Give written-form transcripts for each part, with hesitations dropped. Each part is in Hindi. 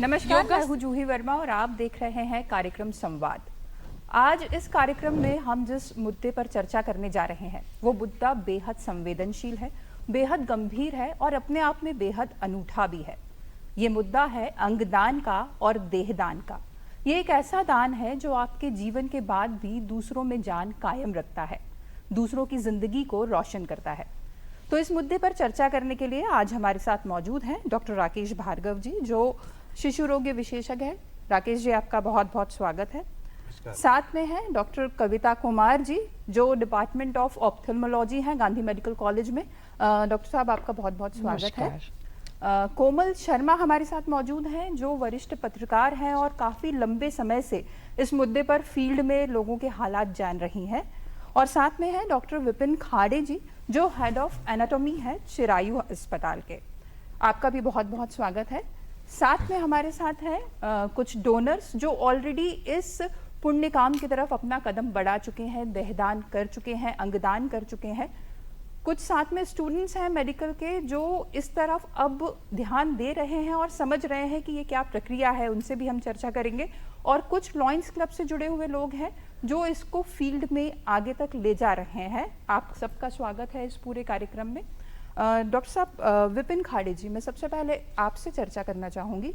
नमस्कार, मैं हूँ जूही वर्मा और आप देख रहे हैं कार्यक्रम संवाद। आज इस कार्यक्रम में हम जिस मुद्दे पर चर्चा करने जा रहे हैं वो मुद्दा बेहद संवेदनशील है, बेहद गंभीर है और अपने आप में बेहद अनूठा भी है। ये मुद्दा है अंगदान का और देहदान का। ये एक ऐसा दान है जो आपके जीवन के बाद भी दूसरों में जान कायम रखता है, दूसरों की जिंदगी को रोशन करता है। तो इस मुद्दे पर चर्चा करने के लिए आज हमारे साथ मौजूद हैं डॉक्टर राकेश भार्गव जी, जो शिशु रोग विशेषज्ञ है। राकेश जी, आपका बहुत बहुत स्वागत है। साथ में है डॉक्टर कविता कुमार जी, जो डिपार्टमेंट ऑफ ऑप्थेल्मोलॉजी हैं गांधी मेडिकल कॉलेज में। डॉक्टर साहब, आपका बहुत बहुत स्वागत है। कोमल शर्मा हमारे साथ मौजूद हैं, जो वरिष्ठ पत्रकार हैं और काफ़ी लंबे समय से इस मुद्दे पर फील्ड में लोगों के हालात जान रही हैं। और साथ में है डॉक्टर विपिन खाड़े जी, जो हेड ऑफ एनाटॉमी है चिरायु अस्पताल के। आपका भी बहुत बहुत स्वागत है। साथ में हमारे साथ है कुछ डोनर्स जो ऑलरेडी इस पुण्य काम की तरफ अपना कदम बढ़ा चुके हैं, देहदान कर चुके हैं, अंगदान कर चुके हैं। कुछ साथ में स्टूडेंट्स हैं मेडिकल के जो इस तरफ अब ध्यान दे रहे हैं और समझ रहे हैं कि ये क्या प्रक्रिया है, उनसे भी हम चर्चा करेंगे। और कुछ लॉयंस क्लब से जुड़े हुए लोग हैं जो इसको फील्ड में आगे तक ले जा रहे हैं। आप सबका स्वागत है इस पूरे कार्यक्रम में। डॉक्टर साहब, विपिन खाड़े जी, मैं सबसे पहले आपसे चर्चा करना चाहूँगी।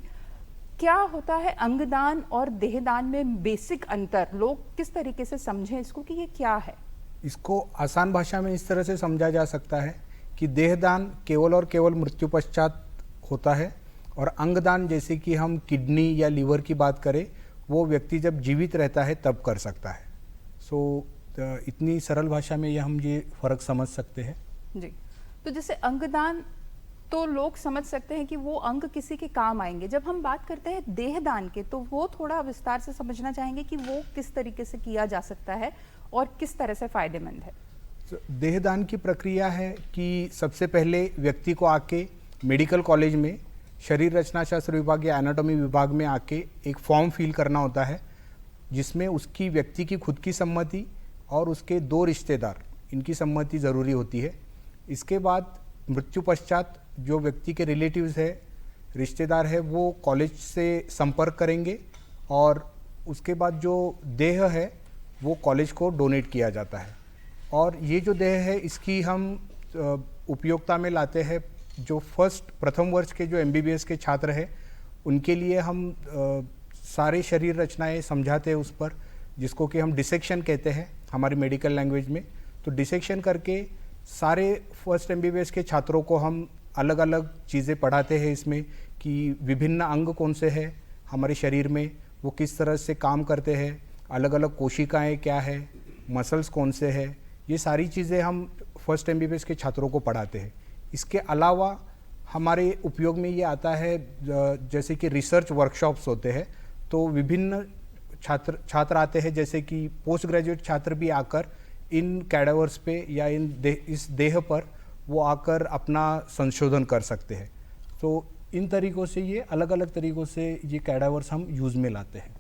क्या होता है अंगदान और देहदान में बेसिक अंतर? लोग किस तरीके से समझें इसको कि ये क्या है? इसको आसान भाषा में इस तरह से समझा जा सकता है कि देहदान केवल और केवल मृत्यु पश्चात होता है, और अंगदान जैसे कि हम किडनी या लीवर की बात करें, वो व्यक्ति जब जीवित रहता है तब कर सकता है। इतनी सरल भाषा में हम ये फर्क समझ सकते हैं जी। तो जैसे अंगदान तो लोग समझ सकते हैं कि वो अंग किसी के काम आएंगे। जब हम बात करते हैं देहदान के, तो वो थोड़ा विस्तार से समझना चाहेंगे कि वो किस तरीके से किया जा सकता है और किस तरह से फायदेमंद है। देहदान की प्रक्रिया है कि सबसे पहले व्यक्ति को आके मेडिकल कॉलेज में शरीर रचना शास्त्र विभाग या एनाटॉमी विभाग में आके एक फॉर्म फिल करना होता है, जिसमें उसकी व्यक्ति की खुद की सम्मति और उसके 2 रिश्तेदार, इनकी सम्मति ज़रूरी होती है। इसके बाद मृत्यु पश्चात जो व्यक्ति के रिलेटिव्स है, रिश्तेदार है, वो कॉलेज से संपर्क करेंगे और उसके बाद जो देह है वो कॉलेज को डोनेट किया जाता है। और ये जो देह है इसकी हम उपयोगिता में लाते हैं जो प्रथम वर्ष के जो MBBS के छात्र हैं, उनके लिए हम सारे शरीर रचनाएं समझाते हैं उस पर, जिसको कि हम डिसेक्शन कहते हैं हमारी मेडिकल लैंग्वेज में। तो डिसेक्शन करके सारे फर्स्ट MBBS के छात्रों को हम अलग अलग चीज़ें पढ़ाते हैं इसमें, कि विभिन्न अंग कौन से हैं हमारे शरीर में, वो किस तरह से काम करते हैं, अलग अलग कोशिकाएं क्या है, मसल्स कौन से हैं, ये सारी चीज़ें हम फर्स्ट MBBS के छात्रों को पढ़ाते हैं। इसके अलावा हमारे उपयोग में ये आता है, जैसे कि रिसर्च वर्कशॉप्स होते हैं, तो विभिन्न छात्र आते हैं, जैसे कि पोस्ट ग्रेजुएट छात्र भी आकर इन कैडावर्स पे या इस देह पर वो आकर अपना संशोधन कर सकते हैं। तो इन तरीक़ों से, ये अलग अलग तरीक़ों से ये कैडावर्स हम यूज़ में लाते हैं।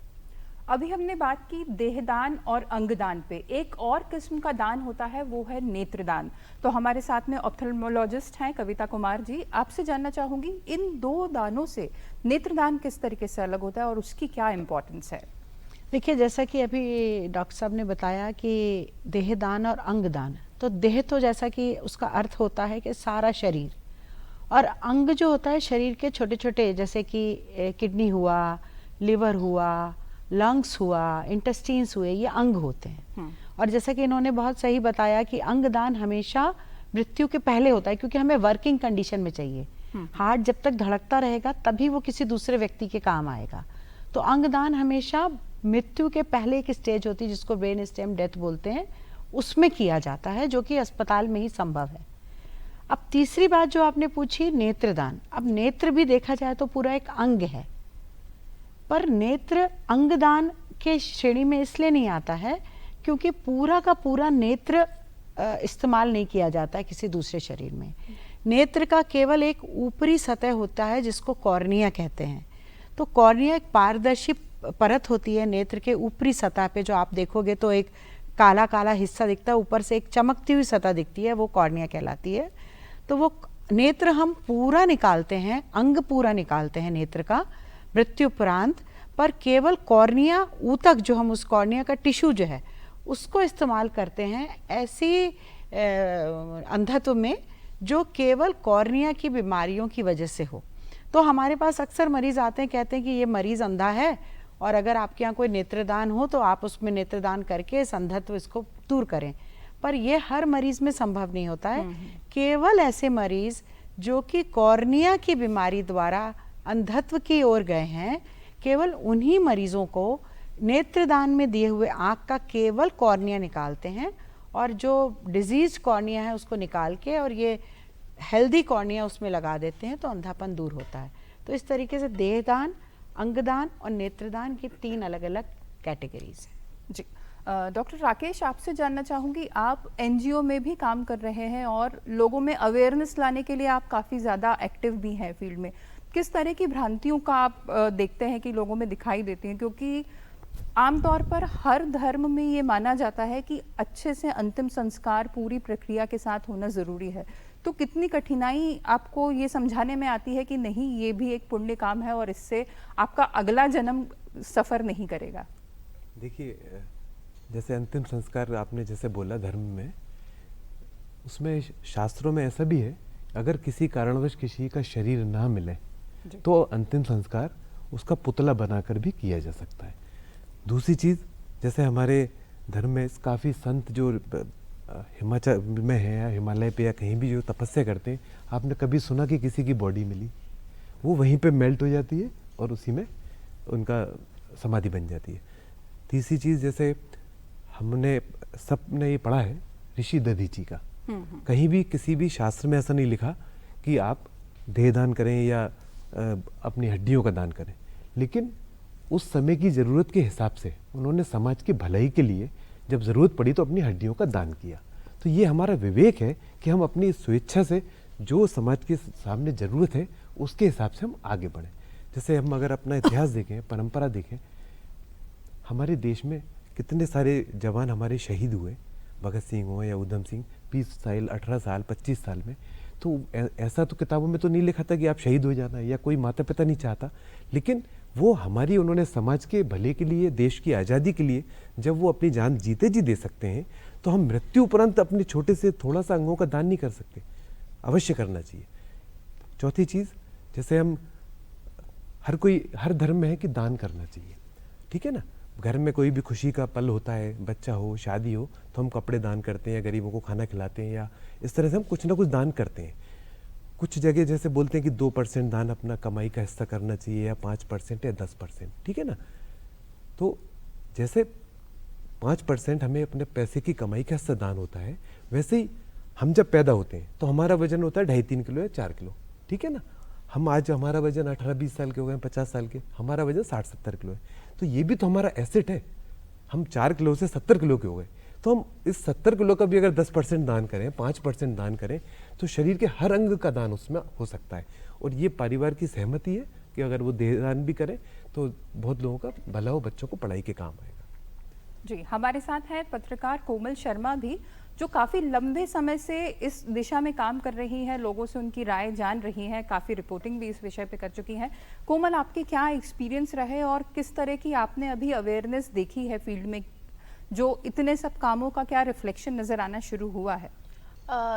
अभी हमने बात की देहदान और अंगदान पे। एक और किस्म का दान होता है, वो है नेत्रदान। तो हमारे साथ में ऑप्थेल्मोलॉजिस्ट हैं कविता कुमार जी। आपसे जानना चाहूँगी, इन 2 दानों से नेत्रदान किस तरीके से अलग होता है और उसकी क्या इम्पोर्टेंस है? देखिए, जैसा कि अभी डॉक्टर साहब ने बताया कि देहदान और अंगदान, तो देह तो जैसा कि उसका अर्थ होता है कि सारा शरीर, और अंग जो होता है शरीर के छोटे छोटे, जैसे कि किडनी हुआ, लिवर हुआ, लंग्स हुआ, इंटेस्टाइन्स हुए, ये अंग होते हैं। और जैसा कि इन्होंने बहुत सही बताया कि अंगदान हमेशा मृत्यु के पहले होता है, क्योंकि हमें वर्किंग कंडीशन में चाहिए। हार्ट जब तक धड़कता रहेगा तभी वो किसी दूसरे व्यक्ति के काम आएगा। तो अंगदान हमेशा मृत्यु के पहले एक स्टेज होती है, जिसको ब्रेन स्टेम डेथ बोलते हैं, उसमें किया जाता है, जो कि अस्पताल में ही संभव है। अब तीसरी बात जो आपने पूछी, नेत्रदान। अब नेत्र भी देखा जाए तो पूरा एक अंग है, पर नेत्र अंगदान के श्रेणी में इसलिए नहीं आता है क्योंकि पूरा का पूरा नेत्र इस्तेमाल नहीं किया जाता है किसी दूसरे शरीर में। नेत्र का केवल एक ऊपरी सतह होता है जिसको कॉर्निया कहते हैं। तो कॉर्निया एक पारदर्शी परत होती है नेत्र के ऊपरी सतह पे, जो आप देखोगे तो एक काला काला हिस्सा दिखता है, ऊपर से एक चमकती हुई सतह दिखती है, वो कॉर्निया कहलाती है। तो वो नेत्र हम पूरा निकालते हैं, अंग पूरा निकालते हैं नेत्र का, मृत्युपरांत, पर केवल कॉर्निया ऊतक, जो हम उस कॉर्निया का टिश्यू जो है उसको इस्तेमाल करते हैं ऐसी अंधत्व में जो केवल कॉर्निया की बीमारियों की वजह से हो। तो हमारे पास अक्सर मरीज आते हैं, कहते हैं कि ये मरीज अंधा है और अगर आपके यहाँ कोई नेत्रदान हो तो आप उसमें नेत्रदान करके इस अंधत्व इसको दूर करें, पर ये हर मरीज में संभव नहीं होता है। केवल ऐसे मरीज जो कि कॉर्निया की बीमारी द्वारा अंधत्व की ओर गए हैं, केवल उन्हीं मरीजों को नेत्रदान में दिए हुए आँख का केवल कॉर्निया निकालते हैं और जो डिजीज कॉर्निया है उसको निकाल के और ये हेल्दी कॉर्निया उसमें लगा देते हैं, तो अंधापन दूर होता है। तो इस तरीके से देहदान, अंगदान और नेत्रदान की 3 अलग अलग कैटेगरीज हैं। जी, डॉक्टर राकेश, आपसे जानना चाहूँगी, आप एनजीओ में भी काम कर रहे हैं और लोगों में अवेयरनेस लाने के लिए आप काफ़ी ज़्यादा एक्टिव भी हैं फील्ड में। किस तरह की भ्रांतियों का आप देखते हैं कि लोगों में दिखाई देती हैं? क्योंकि आमतौर पर हर धर्म में ये माना जाता है कि अच्छे से अंतिम संस्कार पूरी प्रक्रिया के साथ होना ज़रूरी है, तो कितनी कठिनाई आपको ये समझाने में आती है कि नहीं, ये भी एक पुण्य काम है और इससे आपका अगला जन्म सफ़र नहीं करेगा? देखिए, जैसे अंतिम संस्कार आपने जैसे बोला धर्म में, उसमें शास्त्रों में ऐसा भी है, अगर किसी कारणवश किसी का शरीर ना मिले तो अंतिम संस्कार उसका पुतला बनाकर भी किया जा सकता है। दूसरी चीज़, जैसे हमारे धर्म में काफ़ी संत जो हिमाचल में है या हिमालय पे या कहीं भी जो तपस्या करते हैं, आपने कभी सुना कि किसी की बॉडी मिली? वो वहीं पे मेल्ट हो जाती है और उसी में उनका समाधि बन जाती है। तीसरी चीज़, जैसे हमने सबने ये पढ़ा है ऋषि दधीची का, कहीं भी किसी भी शास्त्र में ऐसा नहीं लिखा कि आप देह दान करें या अपनी हड्डियों का दान करें, लेकिन उस समय की ज़रूरत के हिसाब से उन्होंने समाज की भलाई के लिए जब ज़रूरत पड़ी तो अपनी हड्डियों का दान किया। तो ये हमारा विवेक है कि हम अपनी स्वेच्छा से जो समाज के सामने ज़रूरत है उसके हिसाब से हम आगे बढ़ें। जैसे हम अगर अपना इतिहास देखें, परंपरा देखें, हमारे देश में कितने सारे जवान हमारे शहीद हुए, भगत सिंह हो या उधम सिंह, 20 साल, 18 साल, 25 साल में। तो ऐसा तो किताबों में तो नहीं लिखा था कि आप शहीद हो जाना, या कोई माता पिता नहीं चाहता, लेकिन वो हमारी, उन्होंने समाज के भले के लिए, देश की आज़ादी के लिए जब वो अपनी जान जीते जी दे सकते हैं, तो हम मृत्यु उपरांत अपने छोटे से थोड़ा सा अंगों का दान नहीं कर सकते? अवश्य करना चाहिए। चौथी चीज़, जैसे हम हर धर्म में है कि दान करना चाहिए, ठीक है ना। घर में कोई भी खुशी का पल होता है, बच्चा हो, शादी हो, तो हम कपड़े दान करते हैं या गरीबों को खाना खिलाते हैं, या इस तरह से हम कुछ ना कुछ दान करते हैं। कुछ जगह जैसे बोलते हैं कि 2% दान अपना कमाई का हिस्सा करना चाहिए, या 5% या 10%, ठीक है ना। तो जैसे 5% हमें अपने पैसे की कमाई का हिस्सा दान होता है, वैसे ही हम जब पैदा होते हैं तो हमारा वजन होता है 2.5-3 किलो या 4 किलो, ठीक है ना। हम आज हमारा वजन 18-20 साल के हो गए, 50 साल के, हमारा वजन 60-70 किलो है, तो ये भी तो हमारा एसेट है। हम 4 किलो से 70 किलो के हो गए, तो हम इस 70 किलो का भी अगर 10% दान करें, 5% दान करें, तो शरीर के हर अंग का दान उसमें हो सकता है। और ये परिवार की सहमति है कि अगर वो देह दान भी करें तो बहुत लोगों का भला हो, बच्चों को पढ़ाई के काम आएगा। जी, हमारे साथ हैं पत्रकार कोमल शर्मा भी, जो काफ़ी लंबे समय से इस दिशा में काम कर रही हैं, लोगों से उनकी राय जान रही हैं, काफ़ी रिपोर्टिंग भी इस विषय पे कर चुकी हैं। कोमल, आपके क्या एक्सपीरियंस रहे और किस तरह की आपने अभी अवेयरनेस देखी है फील्ड में, जो इतने सब कामों का क्या रिफ्लेक्शन नज़र आना शुरू हुआ है?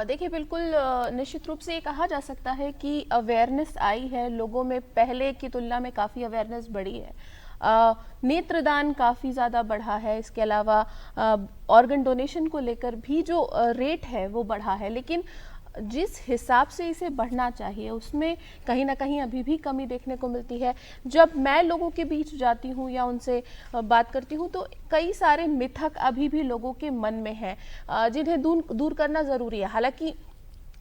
देखिए, बिल्कुल निश्चित रूप से ये कहा जा सकता है कि अवेयरनेस आई है लोगों में, पहले की तुलना में काफ़ी अवेयरनेस बढ़ी है। नेत्रदान काफ़ी ज़्यादा बढ़ा है, इसके अलावा ऑर्गन डोनेशन को लेकर भी जो रेट है वो बढ़ा है, लेकिन जिस हिसाब से इसे बढ़ना चाहिए उसमें कहीं ना कहीं अभी भी कमी देखने को मिलती है। जब मैं लोगों के बीच जाती हूँ या उनसे बात करती हूँ तो कई सारे मिथक अभी भी लोगों के मन में हैं, जिन्हें दूर करना ज़रूरी है। हालांकि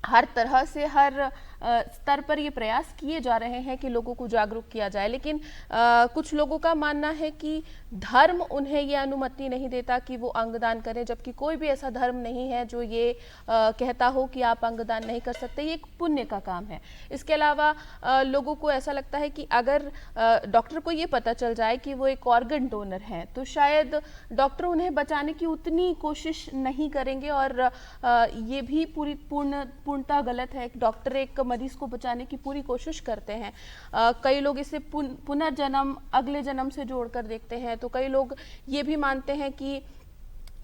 हर तरह से हर स्तर पर ये प्रयास किए जा रहे हैं कि लोगों को जागरूक किया जाए, लेकिन कुछ लोगों का मानना है कि धर्म उन्हें ये अनुमति नहीं देता कि वो अंगदान करें, जबकि कोई भी ऐसा धर्म नहीं है जो ये कहता हो कि आप अंगदान नहीं कर सकते। ये एक पुण्य का काम है। इसके अलावा लोगों को ऐसा लगता है कि अगर डॉक्टर को ये पता चल जाए कि वो एक ऑर्गन डोनर हैं तो शायद डॉक्टर उन्हें बचाने की उतनी कोशिश नहीं करेंगे, और ये भी पूर्णतः गलत है। डॉक्टर एक मरीज को बचाने की पूरी कोशिश करते हैं। कई लोग इसे पुनर्जन्म, अगले जन्म से जोड़कर देखते हैं, तो कई लोग ये भी मानते हैं कि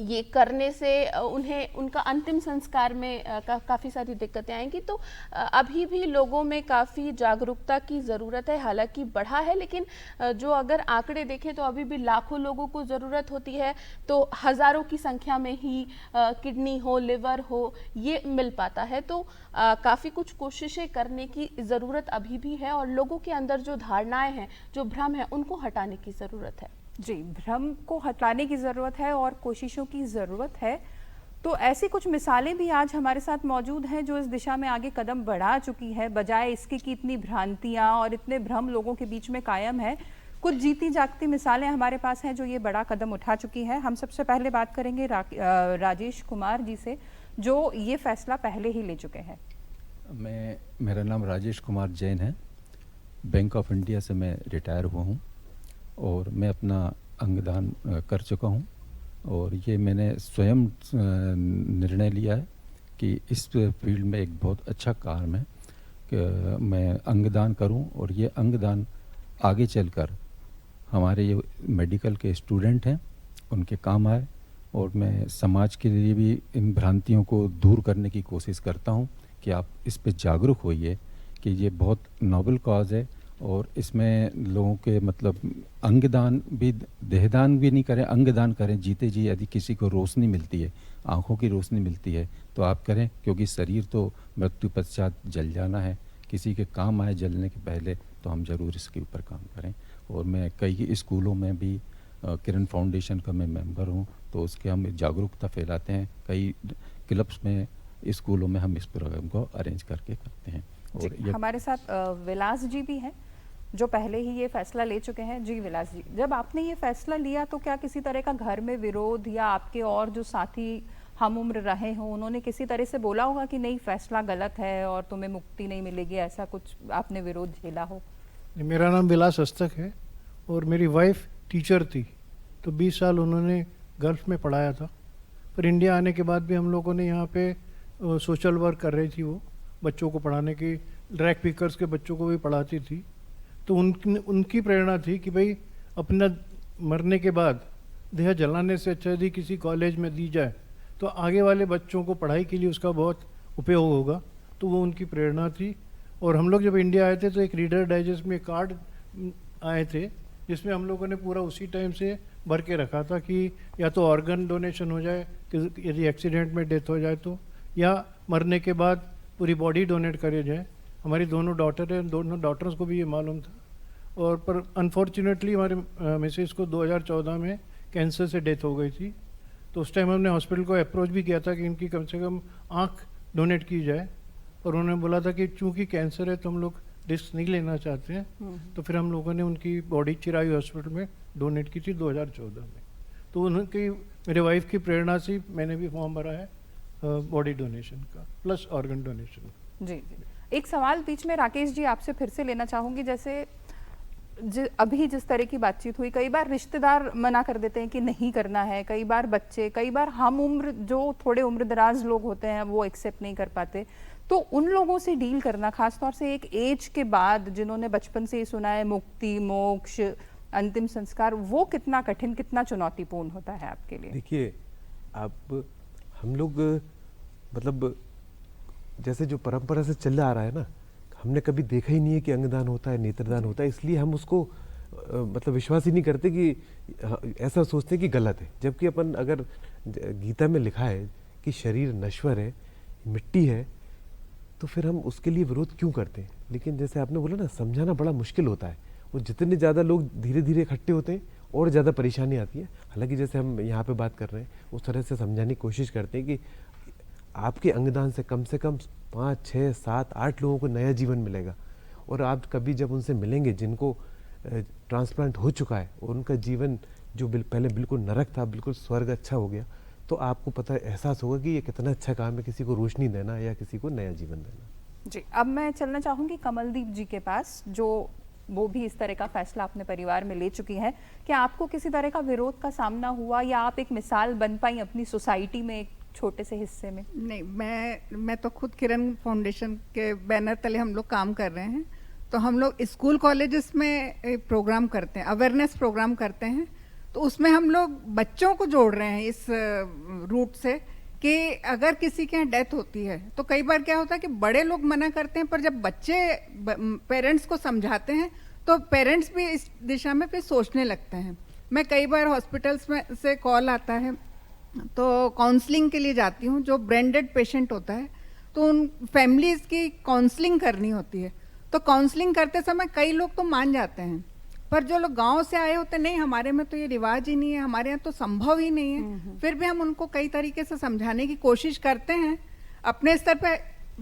ये करने से उन्हें उनका अंतिम संस्कार में काफ़ी सारी दिक्कतें आएंगी। तो अभी भी लोगों में काफ़ी जागरूकता की ज़रूरत है, हालांकि बढ़ा है, लेकिन जो अगर आंकड़े देखें तो अभी भी लाखों लोगों को ज़रूरत होती है, तो हज़ारों की संख्या में ही किडनी हो, लिवर हो, ये मिल पाता है। तो काफ़ी कुछ कोशिशें करने की ज़रूरत अभी भी है, और लोगों के अंदर जो धारणाएँ हैं, जो भ्रम है, उनको हटाने की ज़रूरत है। जी, भ्रम को हटाने की ज़रूरत है और कोशिशों की ज़रूरत है। तो ऐसी कुछ मिसालें भी आज हमारे साथ मौजूद हैं जो इस दिशा में आगे कदम बढ़ा चुकी है, बजाय इसकी कि इतनी भ्रांतियां और इतने भ्रम लोगों के बीच में कायम है। कुछ जीती जागती मिसालें हमारे पास हैं जो ये बड़ा कदम उठा चुकी है। हम सबसे पहले बात करेंगे राजेश कुमार जी से, जो ये फैसला पहले ही ले चुके हैं। मेरा नाम राजेश कुमार जैन है। बैंक ऑफ इंडिया से मैं रिटायर हुआ हूँ और मैं अपना अंगदान कर चुका हूँ, और ये मैंने स्वयं निर्णय लिया है कि इस फील्ड में एक बहुत अच्छा काम है कि मैं अंगदान करूँ, और ये अंगदान आगे चलकर हमारे ये मेडिकल के स्टूडेंट हैं उनके काम आए, और मैं समाज के लिए भी इन भ्रांतियों को दूर करने की कोशिश करता हूँ कि आप इस पे जागरूक होइए कि ये बहुत नोबल कॉज है, और इसमें लोगों के मतलब अंगदान भी, देहदान भी नहीं करें, अंगदान करें। जीते जी यदि किसी को रोशनी मिलती है, आँखों की रोशनी मिलती है, तो आप करें, क्योंकि शरीर तो मृत्यु पश्चात जल जाना है। किसी के काम आए जलने के पहले, तो हम ज़रूर इसके ऊपर काम करें। और मैं कई स्कूलों में भी किरण फाउंडेशन का मैं मेंबर हूँ, तो उसके हम जागरूकता फैलाते हैं। कई क्लब्स में, स्कूलों में हम इस प्रोग्राम को अरेंज करके करते हैं। और हमारे साथ विलास जी भी हैं जो पहले ही ये फैसला ले चुके हैं। जी विलास जी, जब आपने ये फैसला लिया तो क्या किसी तरह का घर में विरोध, या आपके और जो साथी हम उम्र रहे हों उन्होंने किसी तरह से बोला होगा कि नहीं फैसला गलत है और तुम्हें मुक्ति नहीं मिलेगी, ऐसा कुछ आपने विरोध झेला हो? मेरा नाम विलास हस्तक है और मेरी वाइफ टीचर थी, तो 20 साल उन्होंने गल्फ में पढ़ाया था। पर इंडिया आने के बाद भी हम लोगों ने यहाँ पे सोशल वर्क कर रही थी, वो बच्चों को पढ़ाने की, ड्रैग पिकर्स के बच्चों को भी पढ़ाती थी। तो उनकी प्रेरणा थी कि भाई अपना मरने के बाद देह जलाने से अच्छा यदि किसी कॉलेज में दी जाए तो आगे वाले बच्चों को पढ़ाई के लिए उसका बहुत उपयोग होगा। तो वो उनकी प्रेरणा थी। और हम लोग जब इंडिया आए थे तो एक रीडर डाइजेस्ट में कार्ड आए थे जिसमें हम लोगों ने पूरा उसी टाइम से भर के रखा था कि या तो ऑर्गन डोनेशन हो जाए यदि एक्सीडेंट में डेथ हो जाए तो, या मरने के बाद पूरी बॉडी डोनेट करी जाए। हमारी दोनों डॉटर हैं, दोनों डॉटर्स को भी ये मालूम था। और पर अनफॉर्चुनेटली हमारे मिसेस को 2014 में कैंसर से डेथ हो गई थी। तो उस टाइम हमने हॉस्पिटल को अप्रोच भी किया था कि इनकी कम से कम आँख डोनेट की जाए, और उन्होंने बोला था कि चूँकि कैंसर है तो हम लोग रिस्क नहीं लेना चाहते हैं। तो फिर हम लोगों ने उनकी बॉडी चिरायु हॉस्पिटल में डोनेट की थी 2014 में। तो उनकी, मेरे वाइफ की प्रेरणा से मैंने भी फॉर्म भरा है बॉडी डोनेशन का प्लस ऑर्गन डोनेशन। जी जी, एक सवाल बीच में राकेश जी आपसे फिर से लेना चाहूँगी। जैसे अभी जिस तरह की बातचीत हुई, कई बार रिश्तेदार मना कर देते हैं कि नहीं करना है, कई बार बच्चे, कई बार हम उम्र जो थोड़े उम्र दराज लोग होते हैं वो एक्सेप्ट नहीं कर पाते। तो उन लोगों से डील करना, खासतौर से एक एज के बाद जिन्होंने बचपन से ही सुना है मुक्ति, मोक्ष, अंतिम संस्कार, वो कितना कठिन, कितना चुनौतीपूर्ण होता है आपके लिए? देखिए, आप हम लोग मतलब जैसे जो परंपरा से चला आ रहा है ना, हमने कभी देखा ही नहीं है कि अंगदान होता है, नेत्रदान होता है, इसलिए हम उसको मतलब विश्वास ही नहीं करते कि ऐसा सोचते हैं कि गलत है। जबकि अपन अगर गीता में लिखा है कि शरीर नश्वर है, मिट्टी है, तो फिर हम उसके लिए विरोध क्यों करते हैं? लेकिन जैसे आपने बोला ना, समझाना बड़ा मुश्किल होता है। वो जितने ज़्यादा लोग धीरे धीरे इकट्ठे होते हैं और ज़्यादा परेशानी आती है। हालांकि जैसे हम यहाँ पे बात कर रहे हैं उस तरह से समझाने की कोशिश करते हैं कि आपके अंगदान से कम 5, 6, 7, 8 लोगों को नया जीवन मिलेगा। और आप कभी जब उनसे मिलेंगे जिनको ट्रांसप्लांट हो चुका है और उनका जीवन जो पहले बिल्कुल नरक था, बिल्कुल स्वर्ग अच्छा हो गया, तो आपको पता एहसास होगा कि ये कितना अच्छा काम है किसी को रोशनी देना या किसी को नया जीवन देना। जी, अब मैं चलना चाहूँगी कमलदीप जी के पास, जो वो भी इस तरह का फैसला अपने परिवार में ले चुकी हैं। क्या आपको किसी तरह का विरोध का सामना हुआ, या आप एक मिसाल बन पाई अपनी सोसाइटी में, एक छोटे से हिस्से में? नहीं, मैं तो खुद किरण फाउंडेशन के बैनर तले हम लोग काम कर रहे हैं। तो हम लोग स्कूल कॉलेजेस में प्रोग्राम करते हैं, अवेयरनेस प्रोग्राम करते हैं। तो उसमें हम लोग बच्चों को जोड़ रहे हैं इस रूट से कि अगर किसी के यहाँ डेथ होती है तो कई बार क्या होता है कि बड़े लोग मना करते हैं, पर जब बच्चे पेरेंट्स को समझाते हैं तो पेरेंट्स भी इस दिशा में फिर सोचने लगते हैं। मैं कई बार हॉस्पिटल्स में से कॉल आता है तो काउंसलिंग के लिए जाती हूँ। जो ब्रेंडेड पेशेंट होता है तो उन फैमिलीज़ की काउंसलिंग करनी होती है। तो काउंसलिंग करते समय कई लोग तो मान जाते हैं, पर जो लोग गांव से आए होते नहीं, हमारे में तो ये रिवाज ही नहीं है, हमारे यहाँ तो संभव ही नहीं है, फिर भी हम उनको कई तरीके से समझाने की कोशिश करते हैं। अपने स्तर पे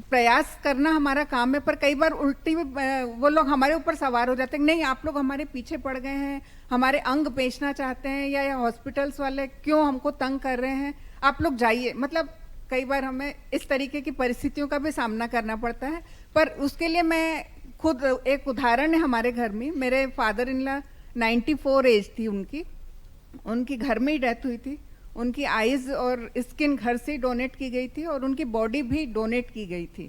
प्रयास करना हमारा काम है, पर कई बार उल्टी वो लोग हमारे ऊपर सवार हो जाते हैं, नहीं आप लोग हमारे पीछे पड़ गए हैं, हमारे अंग बेचना चाहते हैं, या हॉस्पिटल्स वाले क्यों हमको तंग कर रहे हैं, आप लोग जाइए। मतलब कई बार हमें इस तरीके की परिस्थितियों का भी सामना करना पड़ता है। पर उसके लिए मैं खुद, एक उदाहरण है हमारे घर में, मेरे फादर इन लॉ 94 एज थी उनकी घर में ही डेथ हुई थी। उनकी आइज़ और स्किन घर से डोनेट की गई थी और उनकी बॉडी भी डोनेट की गई थी।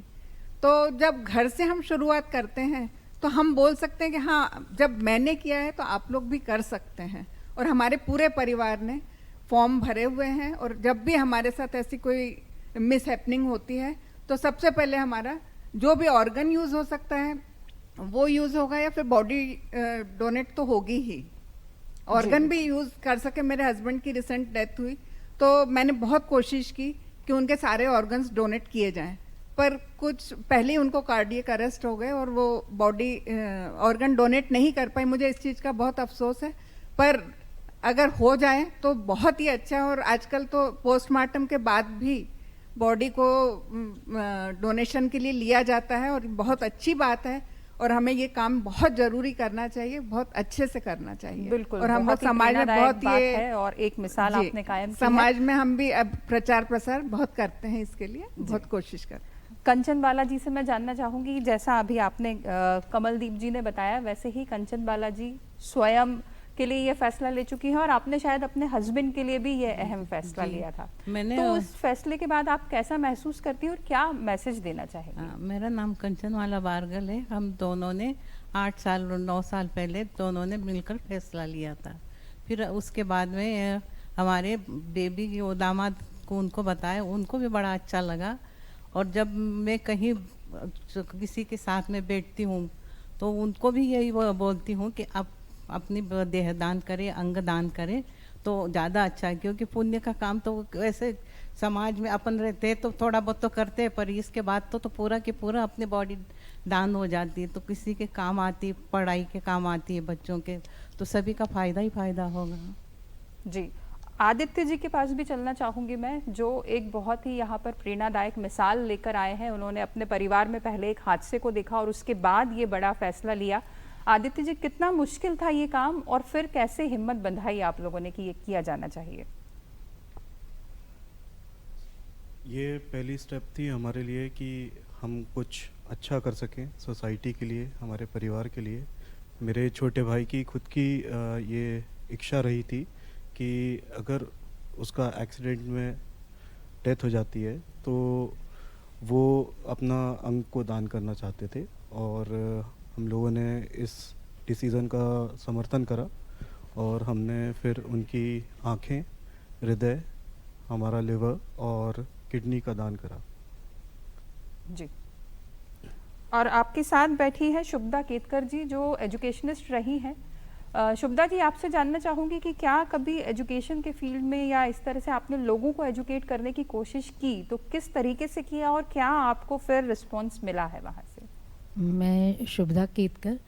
तो जब घर से हम शुरुआत करते हैं तो हम बोल सकते हैं कि हाँ, जब मैंने किया है तो आप लोग भी कर सकते हैं। और हमारे पूरे परिवार ने फॉर्म भरे हुए हैं, और जब भी हमारे साथ ऐसी कोई मिस हैपनिंग होती है तो सबसे पहले हमारा जो भी ऑर्गन यूज़ हो सकता है वो यूज़ होगा, या फिर बॉडी डोनेट तो होगी ही, ऑर्गन भी यूज़ कर सके। मेरे हस्बैंड की रिसेंट डेथ हुई तो मैंने बहुत कोशिश की कि उनके सारे ऑर्गन्स डोनेट किए जाएं, पर कुछ पहले ही उनको कार्डियक अरेस्ट हो गए और वो बॉडी ऑर्गन डोनेट नहीं कर पाई। मुझे इस चीज़ का बहुत अफसोस है, पर अगर हो जाए तो बहुत ही अच्छा है। और आजकल तो पोस्टमार्टम के बाद भी बॉडी को डोनेशन के लिए लिया जाता है, और बहुत अच्छी बात है। और हमें ये काम बहुत जरूरी करना चाहिए, बहुत अच्छे से करना चाहिए। बिल्कुल, और हम लोग बहुत ही समाज में प्रेरणादायक बहुत बात ये है और एक मिसाल जी, आपने कायम की है। समाज में हम भी अब प्रचार प्रसार बहुत करते हैं, इसके लिए बहुत कोशिश करते हैं। कंचन बाला जी से मैं जानना चाहूंगी, जैसा अभी आपने कमलदीप जी ने बताया, वैसे ही कंचन बाला जी स्वयं के लिए ये फैसला ले चुकी हैं, और आपने शायद अपने हस्बैंड के लिए भी ये अहम फैसला लिया था। तो उस फैसले के बाद आप कैसा महसूस करती हैं और क्या मैसेज देना चाहेंगी? मेरा नाम कंचन वाला बारगल है। हम दोनों ने 8 साल और 9 साल पहले दोनों ने मिलकर फैसला लिया था। फिर उसके बाद में हमारे बेबी की वो दामाद को उनको बताया, उनको भी बड़ा अच्छा लगा। और जब मैं कहीं किसी के साथ में बैठती हूँ तो उनको भी यही बोलती हूँ कि आप अपनी देह दान करें, अंग दान करें तो ज़्यादा अच्छा है, क्योंकि पुण्य का काम तो वैसे समाज में अपन रहते हैं तो थोड़ा बहुत तो करते हैं, पर इसके बाद तो पूरा की पूरा अपनी बॉडी दान हो जाती है, तो किसी के काम आती है, पढ़ाई के काम आती है बच्चों के, तो सभी का फ़ायदा ही फ़ायदा होगा। जी, आदित्य जी के पास भी चलना चाहूँगी मैं, जो एक बहुत ही यहाँ पर प्रेरणादायक मिसाल लेकर आए हैं। उन्होंने अपने परिवार में पहले एक हादसे को देखा और उसके बाद ये बड़ा फैसला लिया। आदित्य जी, कितना मुश्किल था ये काम, और फिर कैसे हिम्मत बंधाई आप लोगों ने कि ये किया जाना चाहिए? ये पहली स्टेप थी हमारे लिए कि हम कुछ अच्छा कर सकें सोसाइटी के लिए, हमारे परिवार के लिए। मेरे छोटे भाई की खुद की ये इच्छा रही थी कि अगर उसका एक्सीडेंट में डेथ हो जाती है तो वो अपना अंग को दान करना चाहते थे, और हम लोगों ने इस डिसीज़न का समर्थन करा और हमने फिर उनकी आँखें, हृदय, हमारा लिवर और किडनी का दान करा। जी, और आपके साथ बैठी है शुभदा केतकर जी, जो एजुकेशनिस्ट रही हैं। शुभदा जी, आपसे जानना चाहूँगी कि क्या कभी एजुकेशन के फील्ड में या इस तरह से आपने लोगों को एजुकेट करने की कोशिश की, तो किस तरीके से किया और क्या आपको फिर रिस्पॉन्स मिला है वहाँ से? मैं शुभदा केतकर,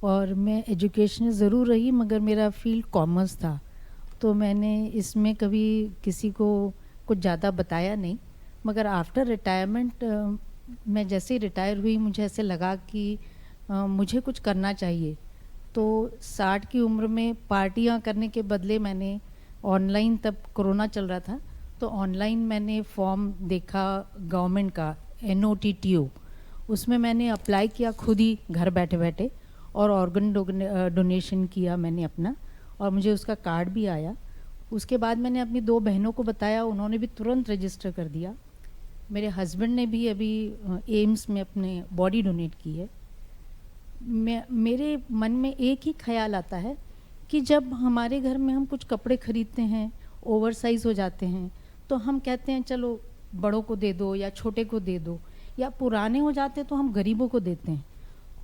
और मैं एजुकेशन ज़रूर रही, मगर मेरा फील्ड कॉमर्स था, तो मैंने इसमें कभी किसी को कुछ ज़्यादा बताया नहीं। मगर आफ्टर रिटायरमेंट मैं जैसे ही रिटायर हुई, मुझे ऐसे लगा कि मुझे कुछ करना चाहिए। तो 60 की उम्र में पार्टियां करने के बदले मैंने ऑनलाइन, तब कोरोना चल रहा था, तो ऑनलाइन मैंने फॉर्म देखा गवर्नमेंट का NOTTO, उसमें मैंने अप्लाई किया खुद ही घर बैठे बैठे, और ऑर्गन डोनेशन किया मैंने अपना, और मुझे उसका कार्ड भी आया। उसके बाद मैंने अपनी 2 बहनों को बताया, उन्होंने भी तुरंत रजिस्टर कर दिया। मेरे हस्बैंड ने भी अभी एम्स में अपने बॉडी डोनेट की है। मेरे मन में एक ही ख्याल आता है कि जब हमारे घर में हम कुछ कपड़े खरीदते हैं, ओवर साइज़ हो जाते हैं, तो हम कहते हैं चलो बड़ों को दे दो या छोटे को दे दो, या पुराने हो जाते तो हम गरीबों को देते हैं।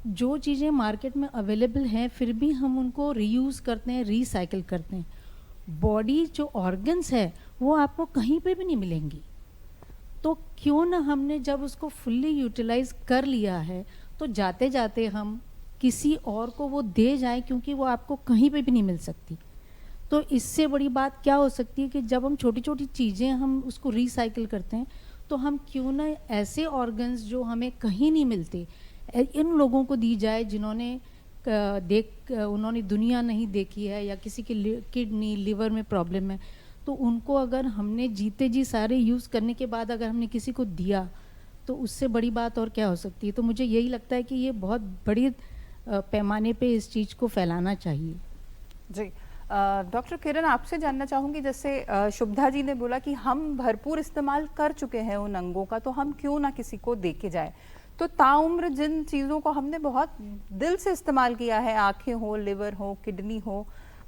जो चीज़ें मार्केट में अवेलेबल हैं फिर भी हम उनको रीयूज़ करते हैं, रीसाइकिल करते हैं। बॉडी जो ऑर्गन्स है वो आपको कहीं पे भी नहीं मिलेंगी, तो क्यों ना हमने जब उसको फुल्ली यूटिलाइज कर लिया है तो जाते जाते हम किसी और को वो दे जाएं, क्योंकि वो आपको कहीं पे भी नहीं मिल सकती। तो इससे बड़ी बात क्या हो सकती है कि जब हम छोटी छोटी चीज़ें हम उसको रिसाइकिल करते हैं तो हम क्यों ना ऐसे ऑर्गन्स जो हमें कहीं नहीं मिलते इन लोगों को दी जाए जिन्होंने उन्होंने दुनिया नहीं देखी है, या किसी की किडनी लिवर में प्रॉब्लम है, तो उनको अगर हमने जीते जी सारे यूज़ करने के बाद अगर हमने किसी को दिया तो उससे बड़ी बात और क्या हो सकती है। तो मुझे यही लगता है कि ये बहुत बड़ी पैमाने पे इस चीज़ को फैलाना चाहिए। जी डॉक्टर किरण, आपसे जानना चाहूँगी, जैसे शुभदा जी ने बोला कि हम भरपूर इस्तेमाल कर चुके हैं उन अंगों का, तो हम क्यों ना किसी को दे के जाए। तो ताउम्र जिन चीज़ों को हमने बहुत दिल से इस्तेमाल किया है, आँखें हो, लिवर हो, किडनी हो,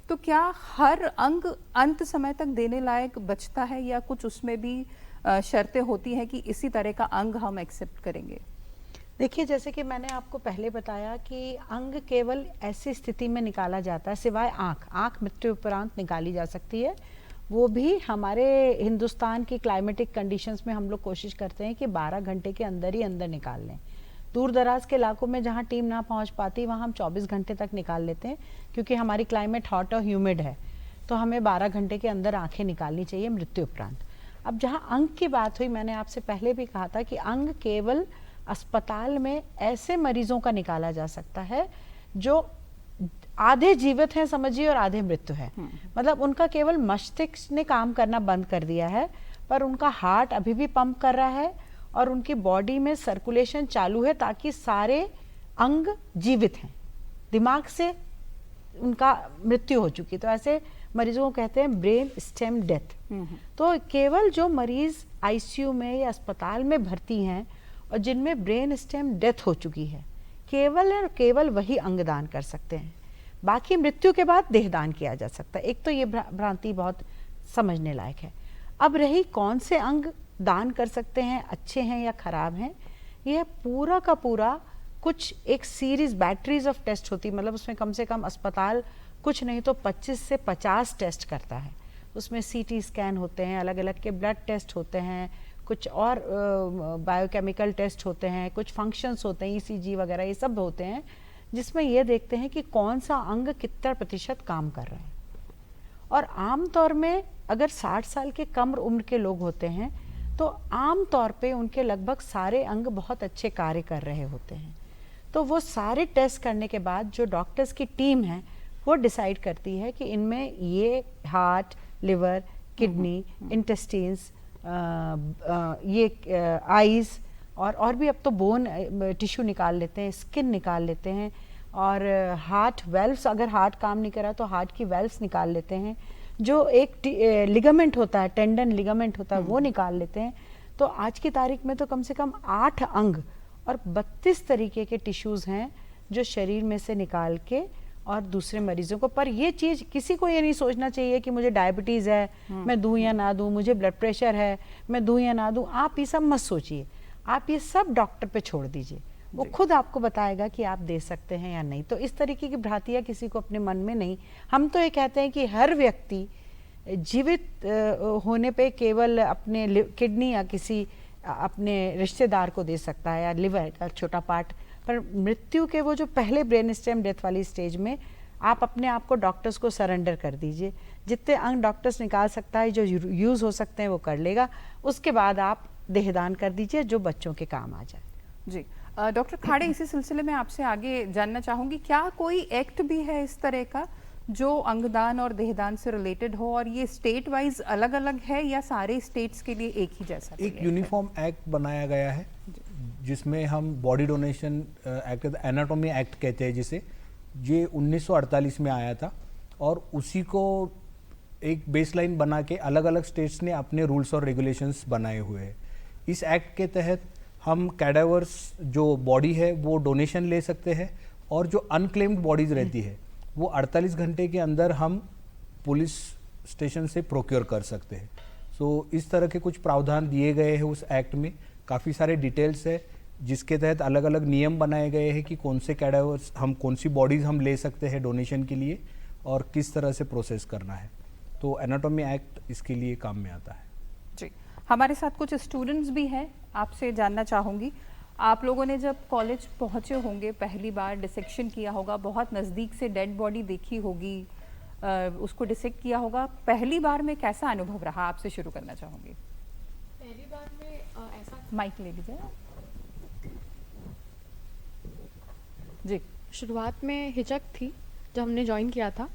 तो क्या हर अंग अंत समय तक देने लायक बचता है, या कुछ उसमें भी शर्तें होती हैं कि इसी तरह का अंग हम एक्सेप्ट करेंगे? देखिए, जैसे कि मैंने आपको पहले बताया कि अंग केवल ऐसी स्थिति में निकाला जाता है, सिवाय आँख मृत्यु उपरांत निकाली जा सकती है। वो भी हमारे हिंदुस्तान की क्लाइमेटिक कंडीशंस में हम लोग कोशिश करते हैं कि 12 घंटे के अंदर ही अंदर निकाल लें। दूर दराज के इलाकों में जहाँ टीम ना पहुँच पाती वहाँ हम 24 घंटे तक निकाल लेते हैं, क्योंकि हमारी क्लाइमेट हॉट और ह्यूमिड है, तो हमें 12 घंटे के अंदर आँखें निकालनी चाहिए मृत्यु उपरांत। अब जहाँ अंग की बात हुई, मैंने आपसे पहले भी कहा था कि अंग केवल अस्पताल में ऐसे मरीजों का निकाला जा सकता है जो आधे जीवित हैं समझिए और आधे मृत्यु है। मतलब उनका केवल मस्तिष्क ने काम करना बंद कर दिया है, पर उनका हार्ट अभी भी पंप कर रहा है और उनकी बॉडी में सर्कुलेशन चालू है, ताकि सारे अंग जीवित हैं, दिमाग से उनका मृत्यु हो चुकी। तो ऐसे मरीजों को कहते हैं ब्रेन स्टेम डेथ। तो केवल जो मरीज आईसीयू में या अस्पताल में भर्ती हैं और जिनमें ब्रेन स्टेम डेथ हो चुकी है, केवल और केवल वही अंगदान कर सकते हैं। बाकी मृत्यु के बाद देहदान किया जा सकता है। एक तो ये भ्रांति बहुत समझने लायक है। अब रही कौन से अंग दान कर सकते हैं, अच्छे हैं या खराब हैं, यह पूरा का पूरा कुछ एक सीरीज बैटरीज ऑफ टेस्ट होती, मतलब उसमें कम से कम अस्पताल कुछ नहीं तो 25 से 50 टेस्ट करता है। उसमें सीटी स्कैन होते हैं, अलग अलग के ब्लड टेस्ट होते हैं, कुछ और बायोकेमिकल टेस्ट होते हैं, कुछ फंक्शंस होते हैं, ईसीजी वगैरह ये सब होते हैं, जिसमें ये देखते हैं कि कौन सा अंग कितना प्रतिशत काम कर रहा है। और आम तौर में अगर 60 साल के कम उम्र के लोग होते हैं तो आम तौर पे उनके लगभग सारे अंग बहुत अच्छे कार्य कर रहे होते हैं। तो वो सारे टेस्ट करने के बाद जो डॉक्टर्स की टीम है वो डिसाइड करती है कि इनमें ये हार्ट, लिवर, किडनी, इंटेस्टिन्स, ये आईज और भी अब तो बोन टिश्यू निकाल लेते हैं, स्किन निकाल लेते हैं, और हार्ट वेल्व्स, अगर हार्ट काम नहीं करा तो हार्ट की वेल्व्स निकाल लेते हैं, जो एक लिगामेंट होता है, टेंडन लिगामेंट होता है, वो निकाल लेते हैं। तो आज की तारीख में तो कम से कम 8 अंग और 32 तरीके के टिश्यूज़ हैं जो शरीर में से निकाल के और दूसरे मरीजों को। पर ये चीज़ किसी को ये नहीं सोचना चाहिए कि मुझे डायबिटीज़ है, मैं दूं या ना दूं, मुझे ब्लड प्रेशर है, मैं दूं या ना दूं। आप ये सब मत सोचिए, आप ये सब डॉक्टर पे छोड़ दीजिए, वो खुद आपको बताएगा कि आप दे सकते हैं या नहीं। तो इस तरीके की भ्रांतियाँ किसी को अपने मन में नहीं। हम तो ये कहते हैं कि हर व्यक्ति जीवित होने पे केवल अपने किडनी या किसी अपने रिश्तेदार को दे सकता है, या लिवर का छोटा पार्ट, पर मृत्यु के वो जो पहले ब्रेन स्टेम डेथ वाली स्टेज में आप अपने आप को डॉक्टर्स को सरेंडर कर दीजिए। जितने अंग डॉक्टर्स निकाल सकता है, जो यूज़ हो सकते हैं, वो कर लेगा। उसके बाद आप देहदान कर दीजिए जो बच्चों के काम आ जाए। जी डॉक्टर खाड़े, इसी सिलसिले में आपसे आगे जानना चाहूँगी, क्या कोई एक्ट भी है इस तरह का जो अंगदान और देहदान से रिलेटेड हो, और ये स्टेट वाइज अलग अलग है या सारे स्टेट्स के लिए एक ही जैसा? एक यूनिफॉर्म एक्ट बनाया गया है जिसमें हम body donation act, anatomy act कहते हैं जिसे, ये 1948 में आया था, और उसी को एक बेसलाइन बना के अलग अलग स्टेट्स ने अपने रूल्स और रेगुलेशंस बनाए हुए हैं। इस एक्ट के तहत हम कैडावर्स जो बॉडी है वो डोनेशन ले सकते हैं, और जो अनक्लेम्ड बॉडीज रहती है वो 48 घंटे के अंदर हम पुलिस स्टेशन से प्रोक्योर कर सकते हैं। सो इस तरह के कुछ प्रावधान दिए गए हैं उस एक्ट में। काफ़ी सारे डिटेल्स है जिसके तहत अलग अलग नियम बनाए गए हैं कि कौन से कैडावर्स हम, कौन सी बॉडीज़ हम ले सकते हैं डोनेशन के लिए और किस तरह से प्रोसेस करना है। तो एनाटॉमी एक्ट इसके लिए काम में आता है। जी, हमारे साथ कुछ स्टूडेंट्स भी हैं, आपसे जानना चाहूँगी, आप लोगों ने जब कॉलेज पहुँचे होंगे, पहली बार डिसेक्शन किया होगा, बहुत नज़दीक से डेड बॉडी देखी होगी, उसको डिसेक्ट किया होगा, पहली बार में कैसा अनुभव रहा? आपसे शुरू करना चाहूँगी। पहली बार में ऐसा माइक ले लीजिए जी। शुरुआत में हिचक थी जब हमने ज्वाइन किया था,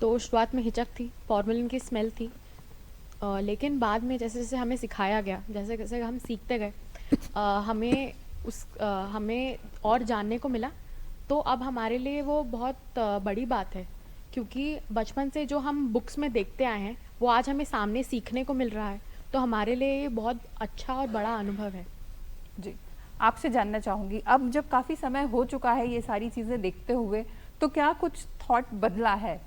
तो शुरुआत में हिचक थी, फॉर्मेलिन की स्मेल थी, लेकिन बाद में जैसे जैसे हमें सिखाया गया, जैसे जैसे हम सीखते गए, हमें और जानने को मिला। तो अब हमारे लिए वो बहुत बड़ी बात है, क्योंकि बचपन से जो हम बुक्स में देखते आए हैं वो आज हमें सामने सीखने को मिल रहा है, तो हमारे लिए ये बहुत अच्छा और बड़ा अनुभव है। जी, आपसे जानना चाहूँगी, अब जब काफ़ी समय हो चुका है ये सारी चीज़ें देखते हुए, तो क्या कुछ थॉट बदला है?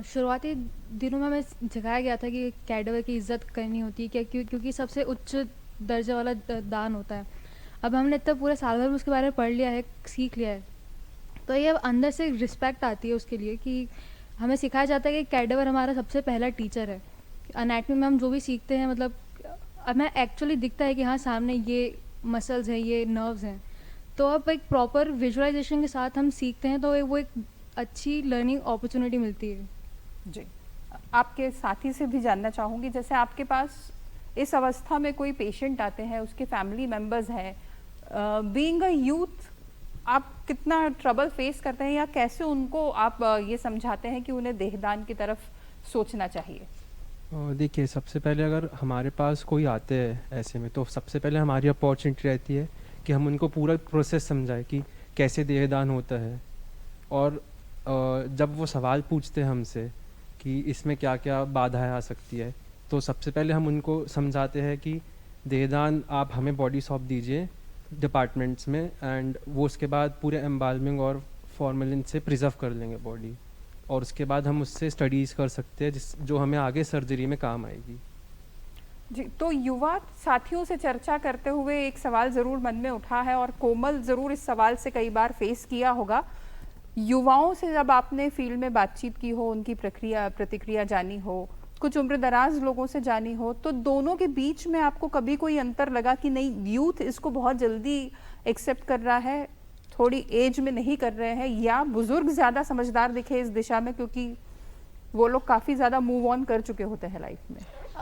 शुरुआती दिनों में हमें सिखाया गया था कि कैडावर की इज्जत करनी होती है, क्योंकि सबसे उच्च दर्जे वाला दान होता है। अब हमने इतना पूरे साल भर में उसके बारे में पढ़ लिया है, सीख लिया है, तो ये अंदर से रिस्पेक्ट आती है उसके लिए कि हमें सिखाया जाता है कि कैडावर हमारा सबसे पहला टीचर है। एनाटॉमी में हम जो भी सीखते हैं, मतलब हमें एक्चुअली दिखता है कि हाँ सामने ये मसल्स हैं, ये नर्व्स हैं, तो अब एक प्रॉपर विजुअलाइजेशन के साथ हम सीखते हैं, तो वो एक अच्छी लर्निंग अपॉर्चुनिटी मिलती है। जी, आपके साथी से भी जानना चाहूँगी, जैसे आपके पास इस अवस्था में कोई पेशेंट आते हैं, उसके फैमिली मेम्बर्स हैं, बीइंग अ यूथ आप कितना ट्रबल फेस करते हैं, या कैसे उनको आप ये समझाते हैं कि उन्हें देहदान की तरफ सोचना चाहिए? देखिए, सबसे पहले अगर हमारे पास कोई आते हैं ऐसे में, तो सबसे पहले हमारी अपॉर्चुनिटी रहती है कि हम उनको पूरा प्रोसेस समझाएं कि कैसे देहदान होता है, और जब वो सवाल पूछते हैं हमसे कि इसमें क्या क्या बाधाएं आ सकती है, तो सबसे पहले हम उनको समझाते हैं कि देहदान आप हमें बॉडी सौंप दीजिए डिपार्टमेंट्स में, एंड वो उसके बाद पूरे एम्बाल्मिंग और फॉर्मेलिन से प्रिजर्व कर लेंगे बॉडी, और उसके बाद हम उससे स्टडीज़ कर सकते हैं जो हमें आगे सर्जरी में काम आएगी। जी, तो युवा साथियों से चर्चा करते हुए एक सवाल ज़रूर मन में उठा है, और कोमल ज़रूर इस सवाल से कई बार फेस किया होगा। युवाओं से जब आपने फील्ड में बातचीत की हो, उनकी प्रतिक्रिया जानी हो, कुछ उम्र दराज लोगों से जानी हो, तो दोनों के बीच में आपको कभी कोई अंतर लगा कि नहीं, यूथ इसको बहुत जल्दी एक्सेप्ट कर रहा है, थोड़ी एज में नहीं कर रहे हैं, या बुजुर्ग ज़्यादा समझदार दिखे इस दिशा में क्योंकि वो लोग काफ़ी ज़्यादा मूव ऑन कर चुके होते हैं लाइफ में?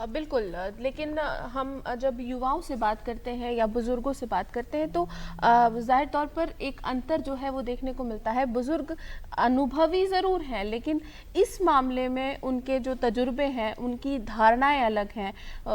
बिल्कुल, लेकिन हम जब युवाओं से बात करते हैं या बुज़ुर्गों से बात करते हैं, तो ज़ाहिर तौर पर एक अंतर जो है वो देखने को मिलता है। बुज़ुर्ग अनुभवी ज़रूर हैं, लेकिन इस मामले में उनके जो तजुर्बे हैं, उनकी धारणाएं अलग हैं।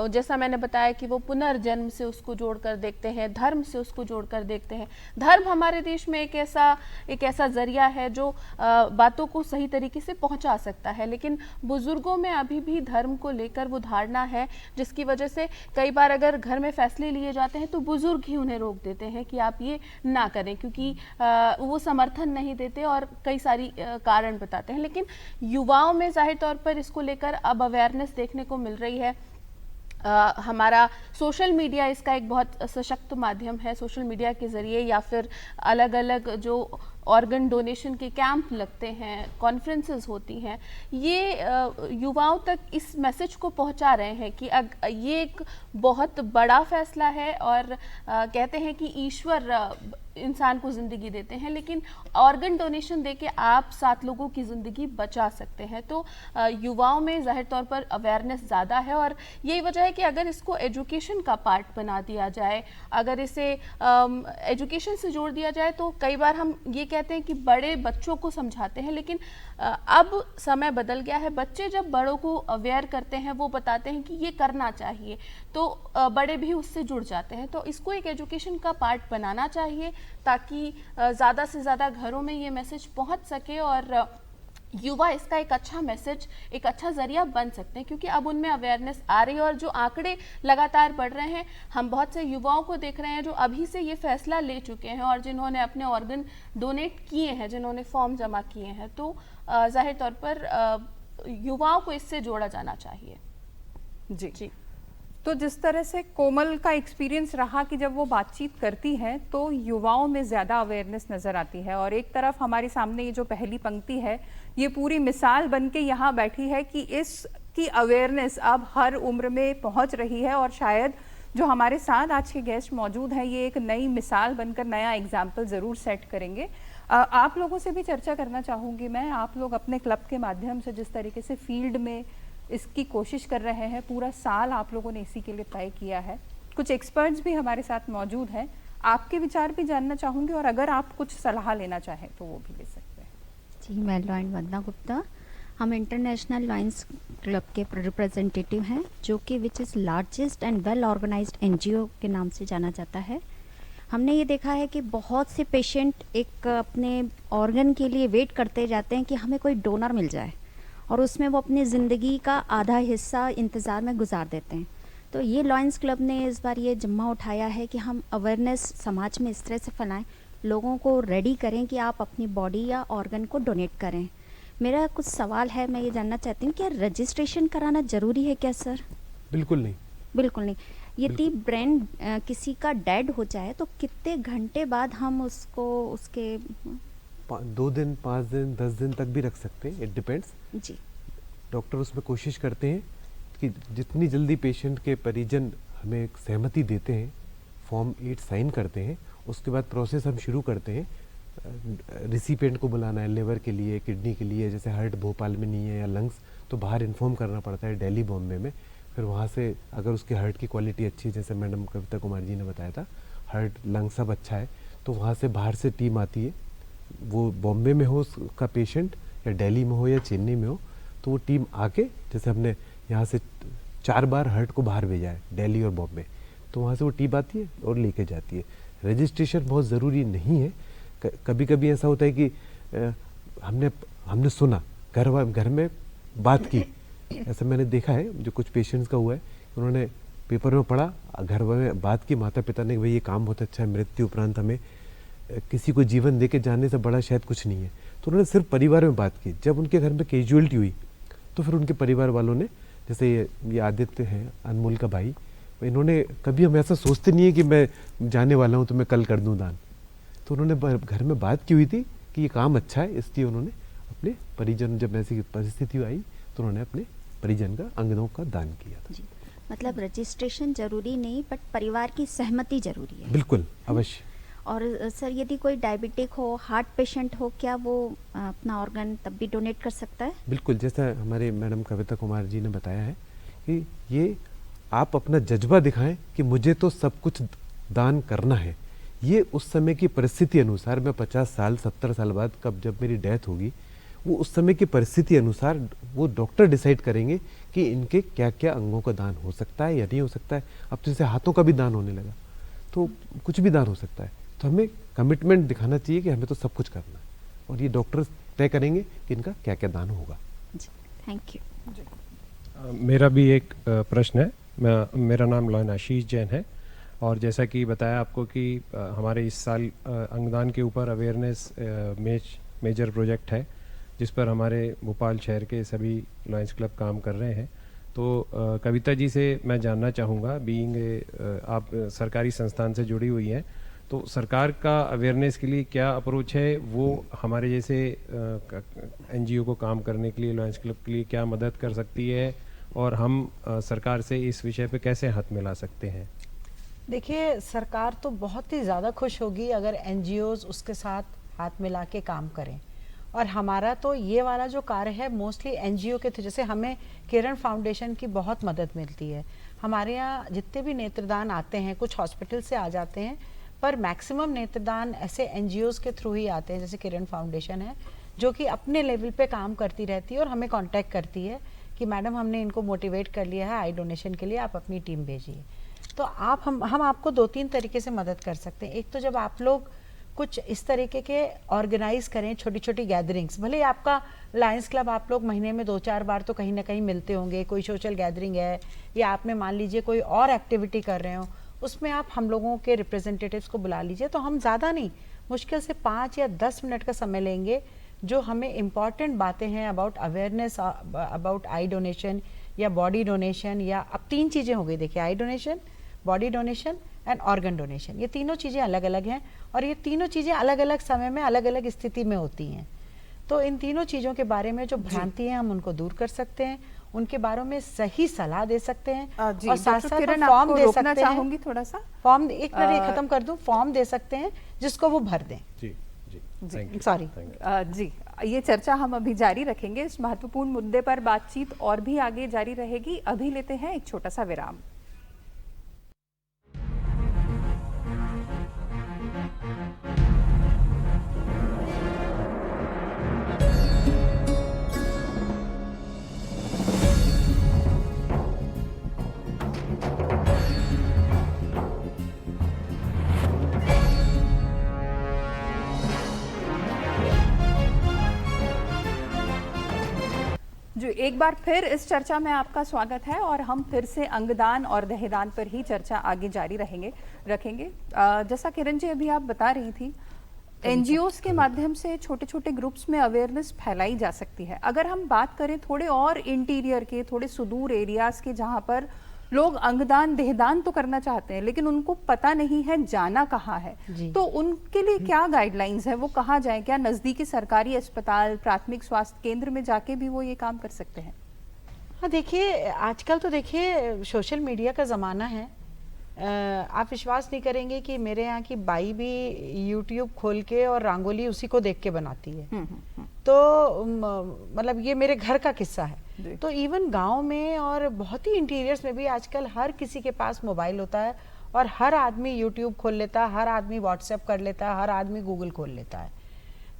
जैसा मैंने बताया कि वो पुनर्जन्म से उसको जोड़कर देखते हैं, धर्म से उसको जोड़कर देखते हैं। धर्म हमारे देश में एक ऐसा ज़रिया है जो बातों को सही तरीके से पहुँचा सकता है, लेकिन बुज़ुर्गों में अभी भी धर्म को लेकर वो धारणा है, जिसकी वजह से कई बार अगर घर में फैसले लिए जाते हैं तो बुजुर्ग ही उन्हें रोक देते हैं कि आप ये ना करें, क्योंकि वो समर्थन नहीं देते और कई सारी कारण बताते हैं। लेकिन युवाओं में जाहिर तौर पर इसको लेकर अब अवेयरनेस देखने को मिल रही है। हमारा सोशल मीडिया इसका एक बहुत सशक्त माध्यम है। सोशल मीडिया के ज़रिए या फिर अलग अलग जो ऑर्गन डोनेशन के कैंप लगते हैं, कॉन्फ्रेंसेस होती हैं, ये युवाओं तक इस मैसेज को पहुंचा रहे हैं कि ये एक बहुत बड़ा फैसला है, और कहते हैं कि ईश्वर इंसान को ज़िंदगी देते हैं, लेकिन ऑर्गन डोनेशन देके आप 7 लोगों की ज़िंदगी बचा सकते हैं। तो युवाओं में ज़ाहिर तौर पर अवेयरनेस ज़्यादा है, और यही वजह है कि अगर इसको एजुकेशन का पार्ट बना दिया जाए, अगर इसे एजुकेशन से जोड़ दिया जाए, तो कई बार हम ये कहते हैं कि बड़े बच्चों को समझाते हैं, लेकिन अब समय बदल गया है। बच्चे जब बड़ों को अवेयर करते हैं, वो बताते हैं कि ये करना चाहिए, तो बड़े भी उससे जुड़ जाते हैं। तो इसको एक एजुकेशन का पार्ट बनाना चाहिए, ताकि ज़्यादा से ज़्यादा घरों में ये मैसेज पहुंच सके और युवा इसका एक अच्छा मैसेज, एक अच्छा जरिया बन सकते हैं, क्योंकि अब उनमें अवेयरनेस आ रही है और जो आंकड़े लगातार बढ़ रहे हैं, हम बहुत से युवाओं को देख रहे हैं जो अभी से ये फैसला ले चुके हैं और जिन्होंने अपने ऑर्गन डोनेट किए हैं, जिन्होंने फॉर्म जमा किए हैं। तो जाहिर तौर पर युवाओं को इससे जोड़ा जाना चाहिए। जी। तो जिस तरह से कोमल का एक्सपीरियंस रहा कि जब वो बातचीत करती हैं तो युवाओं में ज़्यादा अवेयरनेस नज़र आती है, और एक तरफ हमारे सामने ये जो पहली पंक्ति है ये पूरी मिसाल बन के यहाँ बैठी है कि इसकी अवेयरनेस अब हर उम्र में पहुँच रही है, और शायद जो हमारे साथ आज के गेस्ट मौजूद हैं ये एक नई मिसाल बनकर नया एग्जाम्पल ज़रूर सेट करेंगे। आप लोगों से भी चर्चा करना चाहूँगी मैं, आप लोग अपने क्लब के माध्यम से जिस तरीके से फील्ड में इसकी कोशिश कर रहे हैं, पूरा साल आप लोगों ने इसी के लिए तय किया है, कुछ एक्सपर्ट्स भी हमारे साथ मौजूद हैं, आपके विचार भी जानना चाहूँगी, और अगर आप कुछ सलाह लेना चाहें तो वो भी ले सकते हैं। जी, मैं लॉयन वंदना गुप्ता, हम इंटरनेशनल लॉयंस क्लब के रिप्रेजेंटेटिव हैं, जो कि which is largest and well organised NGO के नाम से जाना जाता है। हमने ये देखा है कि बहुत से पेशेंट एक अपने ऑर्गन के लिए वेट करते जाते हैं कि हमें कोई डोनर मिल जाए, और उसमें वो अपनी ज़िंदगी का आधा हिस्सा इंतज़ार में गुजार देते हैं। तो ये लॉयंस क्लब ने इस बार ये जिम्मा उठाया है कि हम अवेयरनेस समाज में इस तरह से फैलाएं, लोगों को रेडी करें कि आप अपनी बॉडी या ऑर्गन को डोनेट करें। मेरा कुछ सवाल है, मैं ये जानना चाहती हूँ, क्या रजिस्ट्रेशन कराना ज़रूरी है क्या सर? बिल्कुल नहीं। बिल्कुल नहीं। यदि ब्रेन किसी का डेड हो जाए तो कितने घंटे बाद हम उसको उसके 2 दिन, 5 दिन, 10 दिन तक भी रख सकते हैं, इट डिपेंड्स। जी, डॉक्टर उसमें कोशिश करते हैं कि जितनी जल्दी पेशेंट के परिजन हमें सहमति देते हैं, फॉर्म 8 साइन करते हैं, उसके बाद प्रोसेस हम शुरू करते हैं। रिसिपिएंट को बुलाना है लिवर के लिए, किडनी के लिए, जैसे हार्ट भोपाल में नहीं है या लंग्स, तो बाहर इन्फॉर्म करना पड़ता है दिल्ली, बॉम्बे में। फिर वहाँ से अगर उसके हार्ट की क्वालिटी अच्छी है, जैसे मैडम कविता कुमार जी ने बताया था, हार्ट लंग्स सब अच्छा है, तो वहाँ से बाहर से टीम आती है, वो बॉम्बे में हो उसका पेशेंट या दिल्ली में हो या चेन्नई में हो, तो वो टीम आके, जैसे हमने यहाँ से 4 बार हार्ट को बाहर भेजा है, दिल्ली और बॉम्बे, तो वहाँ से वो टीम आती है और लेके जाती है। रजिस्ट्रेशन बहुत ज़रूरी नहीं है। कभी कभी ऐसा होता है कि हमने सुना, घर में बात की, ऐसा मैंने देखा है, जो कुछ पेशेंट्स का हुआ है, उन्होंने पेपर में पढ़ा, घर में बात की माता पिता ने, भाई ये काम बहुत अच्छा है, मृत्यु उपरांत हमें किसी को जीवन दे के जाने से बड़ा शायद कुछ नहीं है, तो उन्होंने सिर्फ परिवार में बात की। जब उनके घर में कैजुअलिटी हुई तो फिर उनके परिवार वालों ने, जैसे ये आदित्य हैं, अनमोल का भाई, इन्होंने कभी, हम ऐसा सोचते नहीं है कि मैं जाने वाला हूँ तो मैं कल कर दूँ दान, तो उन्होंने घर में बात की हुई थी कि ये काम अच्छा है, इसलिए उन्होंने अपने परिजन, जब ऐसी परिस्थिति आई तो उन्होंने अपने परिजन का अंगों का दान किया था। जी, मतलब रजिस्ट्रेशन जरूरी नहीं, बट परिवार की सहमति जरूरी है। बिल्कुल, अवश्य। और सर, यदि कोई डायबिटिक हो, हार्ट पेशेंट हो, क्या वो अपना ऑर्गन तब भी डोनेट कर सकता है? बिल्कुल, जैसा हमारे मैडम कविता कुमार जी ने बताया है कि ये आप अपना जज्बा दिखाएं कि मुझे तो सब कुछ दान करना है। ये उस समय की परिस्थिति अनुसार, मैं 50 साल 70 साल बाद कब जब मेरी डेथ होगी, वो उस समय की परिस्थिति अनुसार वो डॉक्टर डिसाइड करेंगे कि इनके क्या क्या अंगों का दान हो सकता है या नहीं हो सकता है। अब तो जैसे हाथों का भी दान होने लगा, तो कुछ भी दान हो सकता है। तो हमें कमिटमेंट दिखाना चाहिए कि हमें तो सब कुछ करना है, और ये डॉक्टर तय करेंगे कि इनका क्या क्या दान होगा। Thank you. मेरा भी एक प्रश्न है। मेरा नाम लॉयन आशीष जैन है, और जैसा कि बताया आपको कि हमारे इस साल अंगदान के ऊपर अवेयरनेस मेजर प्रोजेक्ट है, जिस पर हमारे भोपाल शहर के सभी लॉयंस क्लब काम कर रहे हैं। तो कविता जी से मैं जानना चाहूँगा, बीइंग आप सरकारी संस्थान से जुड़ी हुई हैं, तो सरकार का अवेयरनेस के लिए क्या अप्रोच है, वो हमारे जैसे एनजीओ को काम करने के लिए, लॉयंस क्लब के लिए क्या मदद कर सकती है, और हम सरकार से इस विषय पे कैसे हाथ मिला सकते हैं? देखिए, सरकार तो बहुत ही ज़्यादा खुश होगी अगर एनजीओज उसके साथ हाथ मिला के काम करें, और हमारा तो ये वाला जो कार्य है मोस्टली एनजीओ के थ्रू, जैसे हमें किरण फाउंडेशन की बहुत मदद मिलती है। हमारे यहाँ जितने भी नेत्रदान आते हैं, कुछ हॉस्पिटल से आ जाते हैं, पर मैक्सिमम नेत्रदान ऐसे एनजीओज के थ्रू ही आते हैं, जैसे किरण फाउंडेशन है, जो कि अपने लेवल पे काम करती रहती है और हमें कांटेक्ट करती है कि मैडम हमने इनको मोटिवेट कर लिया है आई डोनेशन के लिए, आप अपनी टीम भेजिए। तो हम आपको 2-3 तरीके से मदद कर सकते हैं। एक तो जब आप लोग कुछ इस तरीके के ऑर्गेनाइज करें, छोटी छोटी गैदरिंग्स। भले ही आपका लायंस क्लब आप लोग महीने में 2-4 बार तो कहीं ना कहीं मिलते होंगे, कोई सोशल गैदरिंग है या आपने मान लीजिए कोई और एक्टिविटी कर रहे हो, उसमें आप हम लोगों के रिप्रेजेंटेटिव्स को बुला लीजिए। तो हम ज़्यादा नहीं, मुश्किल से 5 या 10 मिनट का समय लेंगे, जो हमें इम्पॉर्टेंट बातें हैं about awareness, about I donation या बॉडी डोनेशन, या अब 3 चीज़ें हो गई देखिए, आई donation, body donation and organ donation. ये तीनों चीज़ें अलग अलग हैं और ये तीनों चीज़ें अलग अलग समय में अलग अलग स्थिति में होती हैं। तो इन तीनों चीज़ों के बारे में जो भ्रांति है हम उनको दूर कर सकते हैं, उनके बारे में सही सलाह दे सकते हैं और साथ साथ फॉर्म दे सकते हैं। चाहूंगी थोड़ा सा फॉर्म, एक मिनट खत्म कर दूं, फॉर्म दे सकते हैं जिसको वो भर दें। जी सॉरी जी, ये चर्चा हम अभी जारी रखेंगे। इस महत्वपूर्ण मुद्दे पर बातचीत और भी आगे जारी रहेगी। अभी लेते हैं एक छोटा सा विराम। जो एक बार फिर इस चर्चा में आपका स्वागत है और हम फिर से अंगदान और देहदान पर ही चर्चा आगे जारी रखेंगे। जैसा किरण जी अभी आप बता रही थी, एनजीओस के माध्यम से छोटे छोटे ग्रुप्स में अवेयरनेस फैलाई जा सकती है। अगर हम बात करें थोड़े और इंटीरियर के, थोड़े सुदूर एरियाज के, जहाँ पर लोग अंगदान देहदान तो करना चाहते हैं लेकिन उनको पता नहीं है जाना कहाँ है, तो उनके लिए क्या गाइडलाइंस है, वो कहाँ जाएं? क्या नज़दीकी सरकारी अस्पताल, प्राथमिक स्वास्थ्य केंद्र में जाके भी वो ये काम कर सकते हैं? हाँ, देखिए आजकल तो देखिए सोशल मीडिया का ज़माना है। आप विश्वास नहीं करेंगे कि मेरे यहाँ की बाई भी यूट्यूब खोल के और रंगोली उसी को देख के बनाती है। तो मतलब ये मेरे घर का किस्सा है। तो इवन गांव में और बहुत ही इंटीरियर्स में भी आजकल हर किसी के पास मोबाइल होता है और हर आदमी यूट्यूब खोल लेता है, हर आदमी व्हाट्सएप कर लेता है, हर आदमी गूगल खोल लेता है।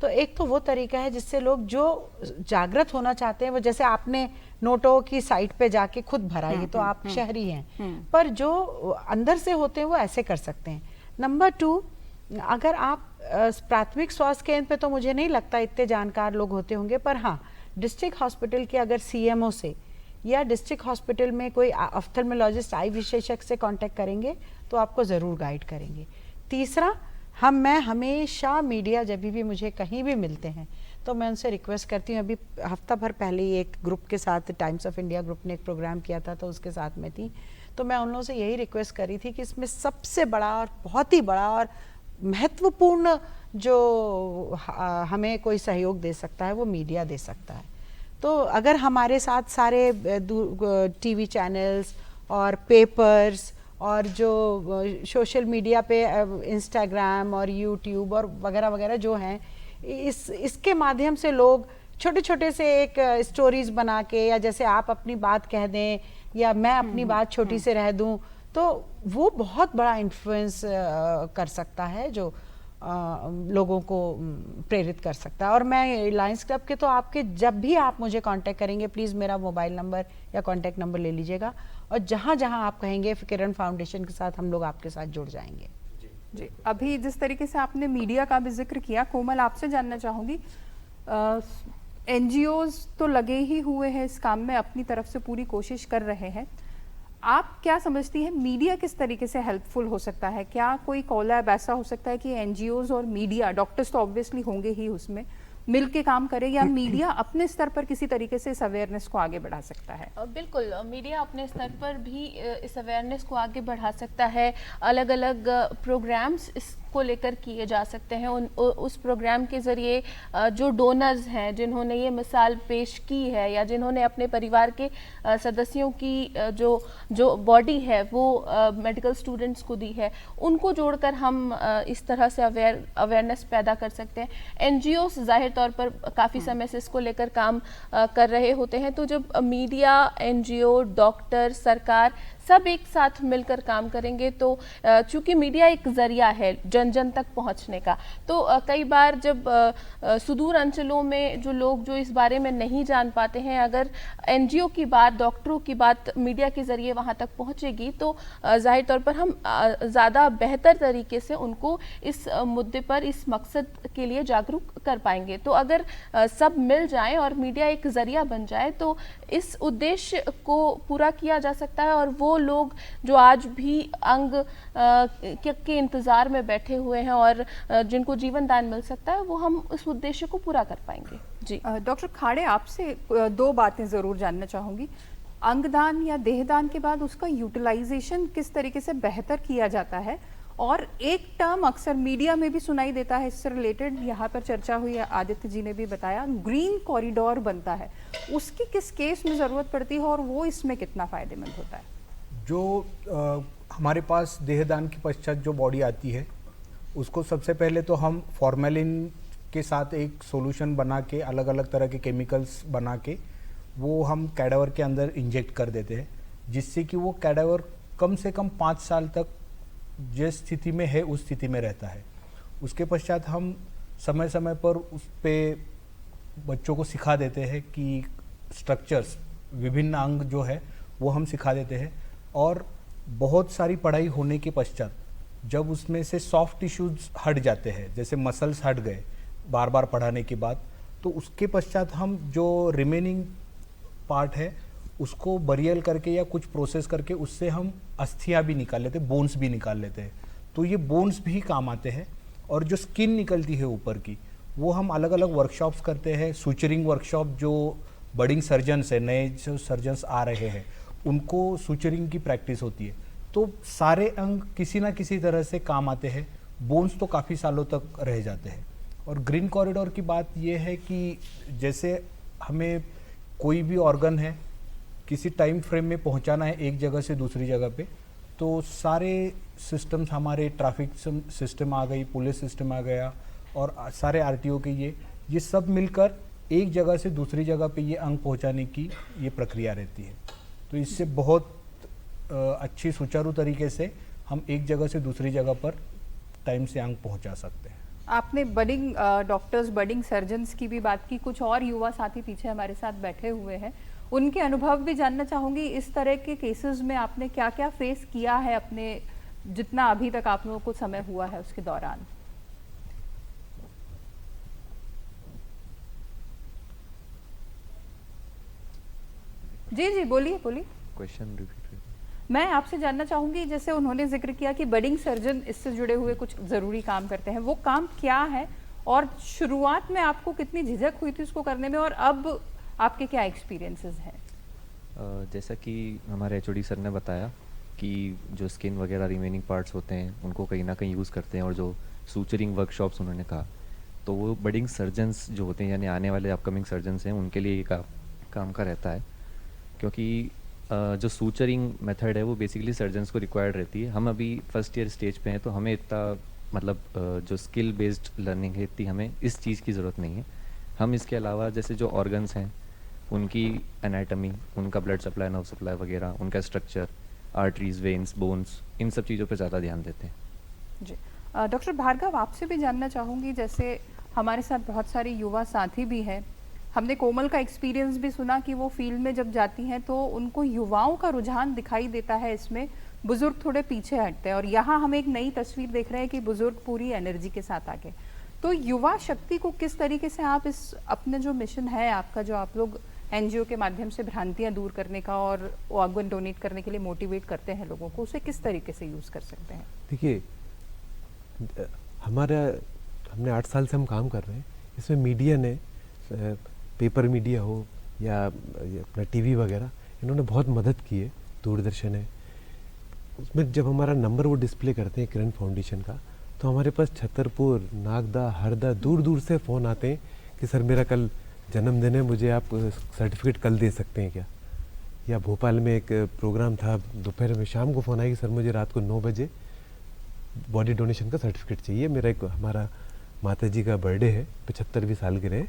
तो एक तो वो तरीका है जिससे लोग जो जागृत होना चाहते हैं, वो जैसे आपने नोटो की साइट पे जाके खुद भरा, ये तो आप शहरी हैं, पर जो अंदर से होते हैं वो ऐसे कर सकते हैं। नंबर 2, अगर आप प्राथमिक स्वास्थ्य केंद्र पे तो मुझे नहीं लगता इतने जानकार लोग होते होंगे, पर हाँ डिस्ट्रिक्ट हॉस्पिटल के अगर सीएमओ से या डिस्ट्रिक्ट हॉस्पिटल में कोई ऑफ्थल्मोलॉजिस्ट, आई विशेषज्ञ से कांटेक्ट करेंगे तो आपको ज़रूर गाइड करेंगे। तीसरा, मैं हमेशा मीडिया जब भी मुझे कहीं भी मिलते हैं तो मैं उनसे रिक्वेस्ट करती हूँ। अभी हफ्ता भर पहले ही एक ग्रुप के साथ, टाइम्स ऑफ इंडिया ग्रुप ने एक प्रोग्राम किया था तो उसके साथ में थी, तो मैं उन लोगों से यही रिक्वेस्ट करी थी कि इसमें सबसे बड़ा और बहुत ही बड़ा और महत्वपूर्ण जो हमें कोई सहयोग दे सकता है वो मीडिया दे सकता है। तो अगर हमारे साथ सारे टीवी चैनल्स और पेपर्स और जो सोशल मीडिया पे इंस्टाग्राम और यूट्यूब और वगैरह वगैरह जो हैं, इसके माध्यम से लोग छोटे छोटे से एक स्टोरीज बना के, या जैसे आप अपनी बात कह दें या मैं अपनी बात छोटी से रह दूं, तो वो बहुत बड़ा इन्फ्लुएंस कर सकता है, जो लोगों को प्रेरित कर सकता है। और मैं लायंस क्लब के तो आपके जब भी आप मुझे कांटेक्ट करेंगे, प्लीज़ मेरा मोबाइल नंबर या कांटेक्ट नंबर ले लीजिएगा और जहाँ जहाँ आप कहेंगे किरण फाउंडेशन के साथ हम लोग आपके साथ जुड़ जाएंगे। जी, अभी जिस तरीके से आपने मीडिया का भी जिक्र किया, कोमल आपसे जानना चाहूँगी, एनजीओज तो लगे ही हुए हैं इस काम में, अपनी तरफ से पूरी कोशिश कर रहे हैं, आप क्या समझती हैं मीडिया किस तरीके से हेल्पफुल हो सकता है? क्या कोई कोलैब ऐसा हो सकता है कि एनजीओज और मीडिया, डॉक्टर्स तो ऑब्वियसली होंगे ही उसमें, मिल के काम करे, या मीडिया अपने स्तर पर किसी तरीके से इस अवेयरनेस को आगे बढ़ा सकता है? बिल्कुल, मीडिया अपने स्तर पर भी इस अवेयरनेस को आगे बढ़ा सकता है। अलग अलग प्रोग्राम्स इसको लेकर किए जा सकते हैं। उस प्रोग्राम के ज़रिए जो डोनर्स हैं, जिन्होंने ये मिसाल पेश की है या जिन्होंने अपने परिवार के सदस्यों की जो बॉडी है वो मेडिकल स्टूडेंट्स को दी है, उनको जोड़कर हम इस तरह से अवेयरनेस पैदा कर सकते हैं। एनजीओस जाहिर तौर पर काफ़ी समय से इसको लेकर काम कर रहे होते हैं, तो जब मीडिया, एनजीओ, डॉक्टर, सरकार सब एक साथ मिलकर काम करेंगे तो चूंकि मीडिया एक जरिया है जन जन तक पहुंचने का, तो कई बार जब सुदूर अंचलों में जो लोग जो इस बारे में नहीं जान पाते हैं, अगर एनजीओ की बात, डॉक्टरों की बात मीडिया के जरिए वहां तक पहुंचेगी तो जाहिर तौर पर हम ज़्यादा बेहतर तरीके से उनको इस मुद्दे पर, इस मकसद के लिए जागरूक कर पाएंगे। तो अगर सब मिल जाएं और मीडिया एक जरिया बन जाए तो इस उद्देश्य को पूरा किया जा सकता है, और वो लोग जो आज भी अंग के इंतज़ार में बैठे हुए हैं और जिनको जीवन दान मिल सकता है, वो हम उस उद्देश्य को पूरा कर पाएंगे। जी डॉक्टर खाड़े, आपसे दो बातें ज़रूर जानना चाहूँगी। अंगदान या देहदान के बाद उसका यूटिलाइजेशन किस तरीके से बेहतर किया जाता है, और एक टर्म अक्सर मीडिया में भी सुनाई देता है, इससे रिलेटेड यहाँ पर चर्चा हुई है, आदित्य जी ने भी बताया, ग्रीन कॉरिडोर बनता है, उसकी किस केस में ज़रूरत पड़ती है और वो इसमें कितना फ़ायदेमंद होता है? जो हमारे पास देहदान के पश्चात जो बॉडी आती है, उसको सबसे पहले तो हम फॉर्मेलिन के साथ एक सॉल्यूशन बना के, अलग अलग तरह के केमिकल्स बना के वो हम कैडावर के अंदर इंजेक्ट कर देते हैं, जिससे कि वो कैडावर कम से कम 5 साल तक जिस स्थिति में है उस स्थिति में रहता है। उसके पश्चात हम समय समय पर उस पे बच्चों को सिखा देते हैं कि स्ट्रक्चर्स, विभिन्न अंग जो है वो हम सिखा देते हैं, और बहुत सारी पढ़ाई होने के पश्चात जब उसमें से सॉफ्ट टिश्यूज हट जाते हैं, जैसे मसल्स हट गए बार बार पढ़ाने के बाद, तो उसके पश्चात हम जो रिमेनिंग पार्ट है उसको बरियल करके या कुछ प्रोसेस करके उससे हम अस्थियाँ भी निकाल लेते हैं, बोन्स भी निकाल लेते हैं। तो ये बोन्स भी काम आते हैं, और जो स्किन निकलती है ऊपर की, वो हम अलग अलग वर्कशॉप्स करते हैं। सूचरिंग वर्कशॉप, जो बडिंग सर्जन्स है, नए जो सर्जन्स आ रहे हैं, उनको सूचरिंग की प्रैक्टिस होती है। तो सारे अंग किसी ना किसी तरह से काम आते हैं, बोन्स तो काफ़ी सालों तक रह जाते हैं। और ग्रीन कॉरिडोर की बात ये है कि जैसे हमें कोई भी ऑर्गन है किसी टाइम फ्रेम में पहुंचाना है एक जगह से दूसरी जगह पे, तो सारे सिस्टम्स, हमारे ट्रैफिक सिस्टम आ गई, पुलिस सिस्टम आ गया, और सारे आरटीओ के ये सब मिलकर एक जगह से दूसरी जगह पे ये अंग पहुंचाने की ये प्रक्रिया रहती है। तो इससे बहुत अच्छी सुचारू तरीके से हम एक जगह से दूसरी जगह पर टाइम से अंग पहुंचा सकते हैं। आपने बडिंग डॉक्टर्स, बडिंग सर्जन्स की भी बात की, कुछ और युवा साथी पीछे हमारे साथ बैठे हुए हैं, उनके अनुभव भी जानना चाहूँगी। इस तरह के केसेस में आपने क्या क्या फेस किया है अपने, जितना अभी तक आप लोगों को समय हुआ है उसके दौरान? जी बोलिए बोलिए। Question repeat. मैं आपसे जानना चाहूँगी, जैसे उन्होंने जिक्र किया कि बडिंग सर्जन इससे जुड़े हुए कुछ ज़रूरी काम करते हैं, वो काम क्या है, और शुरुआत में आपको कितनी झिझक हुई थी उसको करने में, और अब आपके क्या एक्सपीरियंसेस हैं? जैसा कि हमारे एचओडी सर ने बताया कि जो स्किन वगैरह रिमेनिंग पार्ट्स होते हैं उनको कहीं ना कहीं यूज़ करते हैं, और जो सूचरिंग वर्कशॉप्स उन्होंने कहा, तो वो बडिंग सर्जन्स जो होते हैं, यानी आने वाले अपकमिंग सर्जन्स हैं, उनके लिए ये काम का रहता है। क्योंकि जो सूचरिंग मेथड है वो बेसिकली सर्जन्स को रिक्वायर्ड रहती है। हम अभी फर्स्ट ईयर स्टेज पे हैं, तो हमें इतना मतलब जो स्किल बेस्ड लर्निंग है, इतनी हमें इस चीज़ की ज़रूरत नहीं है। हम इसके अलावा जैसे जो ऑर्गन्स हैं उनकी एनाटमी, उनका ब्लड सप्लाई, नर्व सप्लाई वगैरह, उनका स्ट्रक्चर, आर्टरीज, वेन्स, बोन्स, इन सब चीज़ों पे ज़्यादा ध्यान देते हैं। जी डॉक्टर भार्गव, आपसे भी जानना चाहूँगी, जैसे हमारे साथ बहुत सारे युवा साथी भी हैं, हमने कोमल का एक्सपीरियंस भी सुना कि वो फील्ड में जब जाती हैं तो उनको युवाओं का रुझान दिखाई देता है इसमें, बुजुर्ग थोड़े पीछे हटते हैं, और यहाँ हम एक नई तस्वीर देख रहे हैं कि बुजुर्ग पूरी एनर्जी के साथ आगे। तो युवा शक्ति को किस तरीके से आप इस अपने जो मिशन है आपका, जो आप लोग एनजीओ के माध्यम से भ्रांतियाँ दूर करने का और ऑर्गन डोनेट करने के लिए मोटिवेट करते हैं लोगों को, उसे किस तरीके से यूज़ कर सकते हैं? देखिए, हमने 8 साल से हम काम कर रहे हैं, इसमें मीडिया ने, पेपर मीडिया हो या अपना टीवी वगैरह, इन्होंने बहुत मदद की है। दूरदर्शन है, उसमें जब हमारा नंबर वो डिस्प्ले करते हैं किरण फाउंडेशन का, तो हमारे पास छतरपुर, नागदा, हरदा, दूर दूर से फ़ोन आते हैं कि सर मेरा कल जन्मदिन है, मुझे आप सर्टिफिकेट कल दे सकते हैं क्या। या भोपाल में एक प्रोग्राम था, दोपहर में, शाम को फ़ोन आया कि सर मुझे रात को 9 बजे बॉडी डोनेशन का सर्टिफिकेट चाहिए, मेरा एक, हमारा माता जी का बर्थडे है, 75वीं साल के रहे,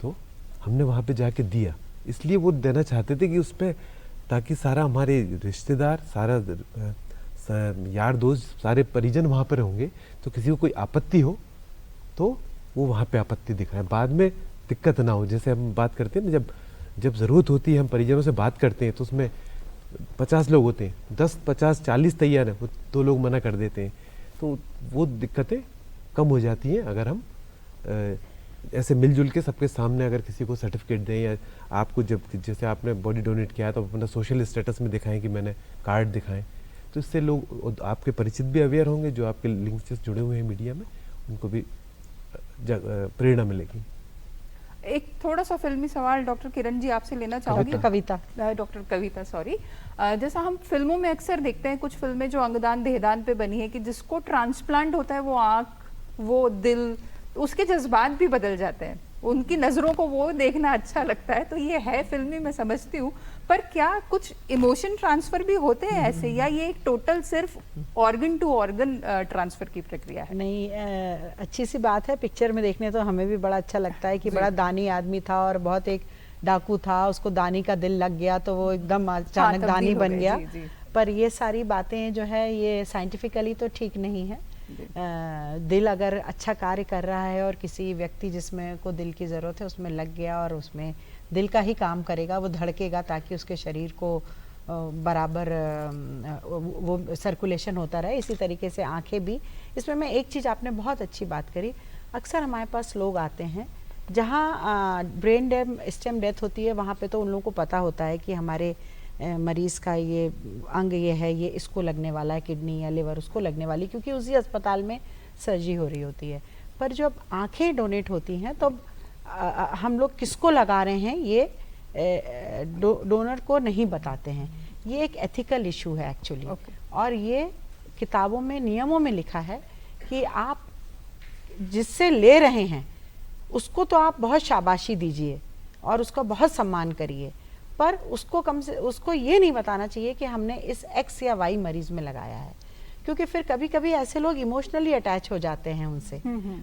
तो हमने वहाँ पे जाके दिया। इसलिए वो देना चाहते थे कि उस पर ताकि सारा हमारे रिश्तेदार, सारा यार दोस्त, सारे परिजन वहाँ पर होंगे, तो किसी को कोई आपत्ति हो तो वो वहाँ पे आपत्ति दिखाएं, बाद में दिक्कत ना हो। जैसे हम बात करते हैं ना, जब ज़रूरत होती है हम परिजनों से बात करते हैं तो उसमें 50 लोग होते हैं, 10, 50, 40 तैयार हैं, वो 2 लोग मना कर देते हैं, तो वो दिक्कतें कम हो जाती हैं अगर हम ऐसे मिलजुल के सबके सामने अगर किसी को सर्टिफिकेट दें, या आपको जब जैसे आपने बॉडी डोनेट किया तो अपना सोशल स्टेटस में दिखाएं कि मैंने कार्ड दिखाएं, तो इससे लोग आपके परिचित भी अवेयर होंगे, जो आपके लिंक से जुड़े हुए हैं मीडिया में, उनको भी प्रेरणा मिलेगी। एक थोड़ा सा फिल्मी सवाल डॉक्टर किरण जी आपसे लेना चाहूंगी। डॉक्टर कविता सॉरी, जैसा हम फिल्मों में अक्सर देखते हैं, कुछ फिल्में जो अंगदान देहदान पे बनी है कि जिसको ट्रांसप्लांट होता है वो आँख, वो दिल, उसके जज्बात भी बदल जाते हैं, उनकी नज़रों को वो देखना अच्छा लगता है, तो ये है फिल्मी, मैं समझती हूँ, पर क्या कुछ इमोशन ट्रांसफर भी होते हैं ऐसे, या ये एक टोटल सिर्फ ऑर्गन टू ऑर्गन ट्रांसफर की प्रक्रिया है? नहीं, अच्छी सी बात है, पिक्चर में देखने तो हमें भी बड़ा अच्छा लगता है कि बड़ा दानी आदमी था और बहुत एक डाकू था, उसको दानी का दिल लग गया तो वो एकदम अचानक दानी बन गया। पर ये सारी बातें जो है ये साइंटिफिकली तो ठीक नहीं है। दिल अगर अच्छा कार्य कर रहा है और किसी व्यक्ति जिसमें को दिल की ज़रूरत है उसमें लग गया और उसमें दिल का ही काम करेगा, वो धड़केगा ताकि उसके शरीर को बराबर वो सर्कुलेशन होता रहे। इसी तरीके से आंखें भी। इसमें मैं एक चीज़ आपने बहुत अच्छी बात करी, अक्सर हमारे पास लोग आते हैं जहाँ ब्रेन स्टेम डेथ होती है, वहाँ पे तो उन लोगों को पता होता है कि हमारे मरीज़ का ये अंग ये है, ये इसको लगने वाला है, किडनी या लिवर उसको लगने वाली, क्योंकि उसी अस्पताल में सर्जरी हो रही होती है। पर जब आंखें डोनेट होती हैं तो हम लोग किसको लगा रहे हैं ये डोनर को नहीं बताते हैं। ये एक एथिकल इशू है एक्चुअली। और ये किताबों में, नियमों में लिखा है कि आप जिससे ले रहे हैं उसको तो आप बहुत शाबाशी दीजिए और उसका बहुत सम्मान करिए, पर उसको उसको ये नहीं बताना चाहिए कि हमने इस एक्स या वाई मरीज में लगाया है, क्योंकि फिर कभी कभी ऐसे लोग इमोशनली अटैच हो जाते हैं उनसे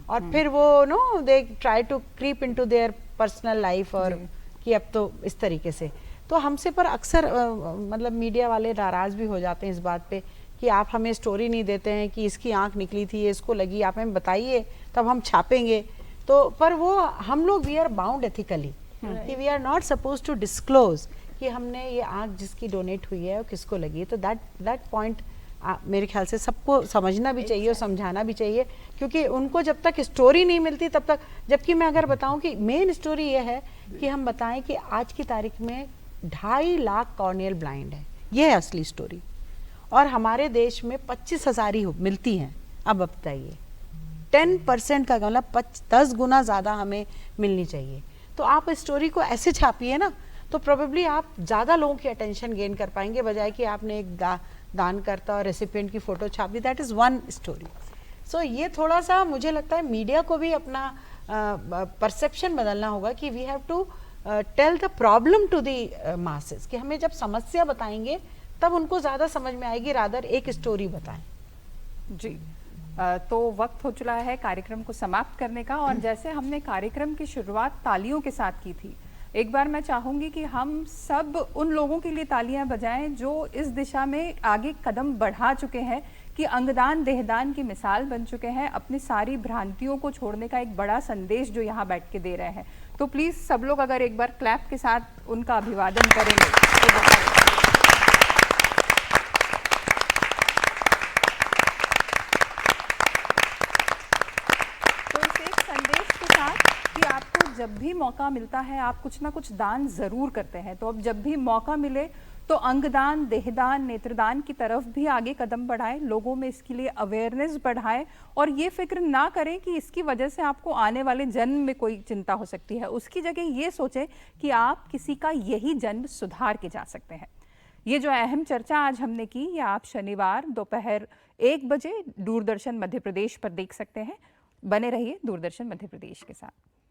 और फिर वो they try to creep into their personal life, और कि अब तो इस तरीके से तो हमसे पर अक्सर मतलब मीडिया वाले नाराज़ भी हो जाते हैं इस बात पे कि आप हमें स्टोरी नहीं देते हैं कि इसकी आंख निकली थी, इसको लगी, आप हमें बताइए तब हम छापेंगे। तो पर वो हम लोग वी आर बाउंड एथिकली कि we are not suppose to disclose कि हमने ये आंख जिसकी डोनेट हुई है और किसको लगी है। तो दैट पॉइंट मेरे ख्याल से सबको समझना भी चाहिए और समझाना भी चाहिए, क्योंकि उनको जब तक स्टोरी नहीं मिलती तब तक, जबकि मैं अगर बताऊं कि मेन स्टोरी ये है कि हम बताएं कि आज की तारीख में 2.5 लाख कॉर्नियल ब्लाइंड है, ये है असली स्टोरी, और हमारे देश में 25,000 ही मिलती हैं। अब बताइए 10% का मतलब 10 गुना ज़्यादा हमें मिलनी चाहिए। तो आप स्टोरी को ऐसे छापिए ना, तो प्रोबेबली आप ज़्यादा लोगों की अटेंशन गेन कर पाएंगे, बजाय कि आपने एक दान करता और रेसिपिएंट की फ़ोटो छाप दी। That is one story. So ये थोड़ा सा मुझे लगता है मीडिया को भी अपना परसेप्शन बदलना होगा कि we have to tell the problem to the masses, कि हमें जब समस्या बताएंगे तब उनको ज़्यादा समझ में आएगी, रादर एक स्टोरी बताएं। जी, तो वक्त हो चुका है कार्यक्रम को समाप्त करने का, और जैसे हमने कार्यक्रम की शुरुआत तालियों के साथ की थी, एक बार मैं चाहूँगी कि हम सब उन लोगों के लिए तालियां बजाएं जो इस दिशा में आगे कदम बढ़ा चुके हैं, कि अंगदान देहदान की मिसाल बन चुके हैं, अपनी सारी भ्रांतियों को छोड़ने का एक बड़ा संदेश जो यहाँ बैठ के दे रहे हैं। तो प्लीज़ सब लोग अगर एक बार क्लैप के साथ उनका अभिवादन करेंगे तो जब भी मौका मिलता है आप कुछ ना कुछ दान ज़रूर करते हैं। तो अब जब भी मौका मिले तो अंगदान, देहदान, नेत्रदान की तरफ भी आगे कदम बढ़ाएं, लोगों में इसके लिए अवेयरनेस बढ़ाएं, और ये फिक्र ना करें कि इसकी वजह से आपको आने वाले जन्म में कोई चिंता हो सकती है। उसकी जगह ये सोचें कि आप किसी का यही जन्म सुधार के जा सकते हैं। ये जो अहम चर्चा आज हमने की, ये आप शनिवार दोपहर 1 बजे दूरदर्शन मध्य प्रदेश पर देख सकते हैं। बने रहिए दूरदर्शन मध्य प्रदेश के साथ।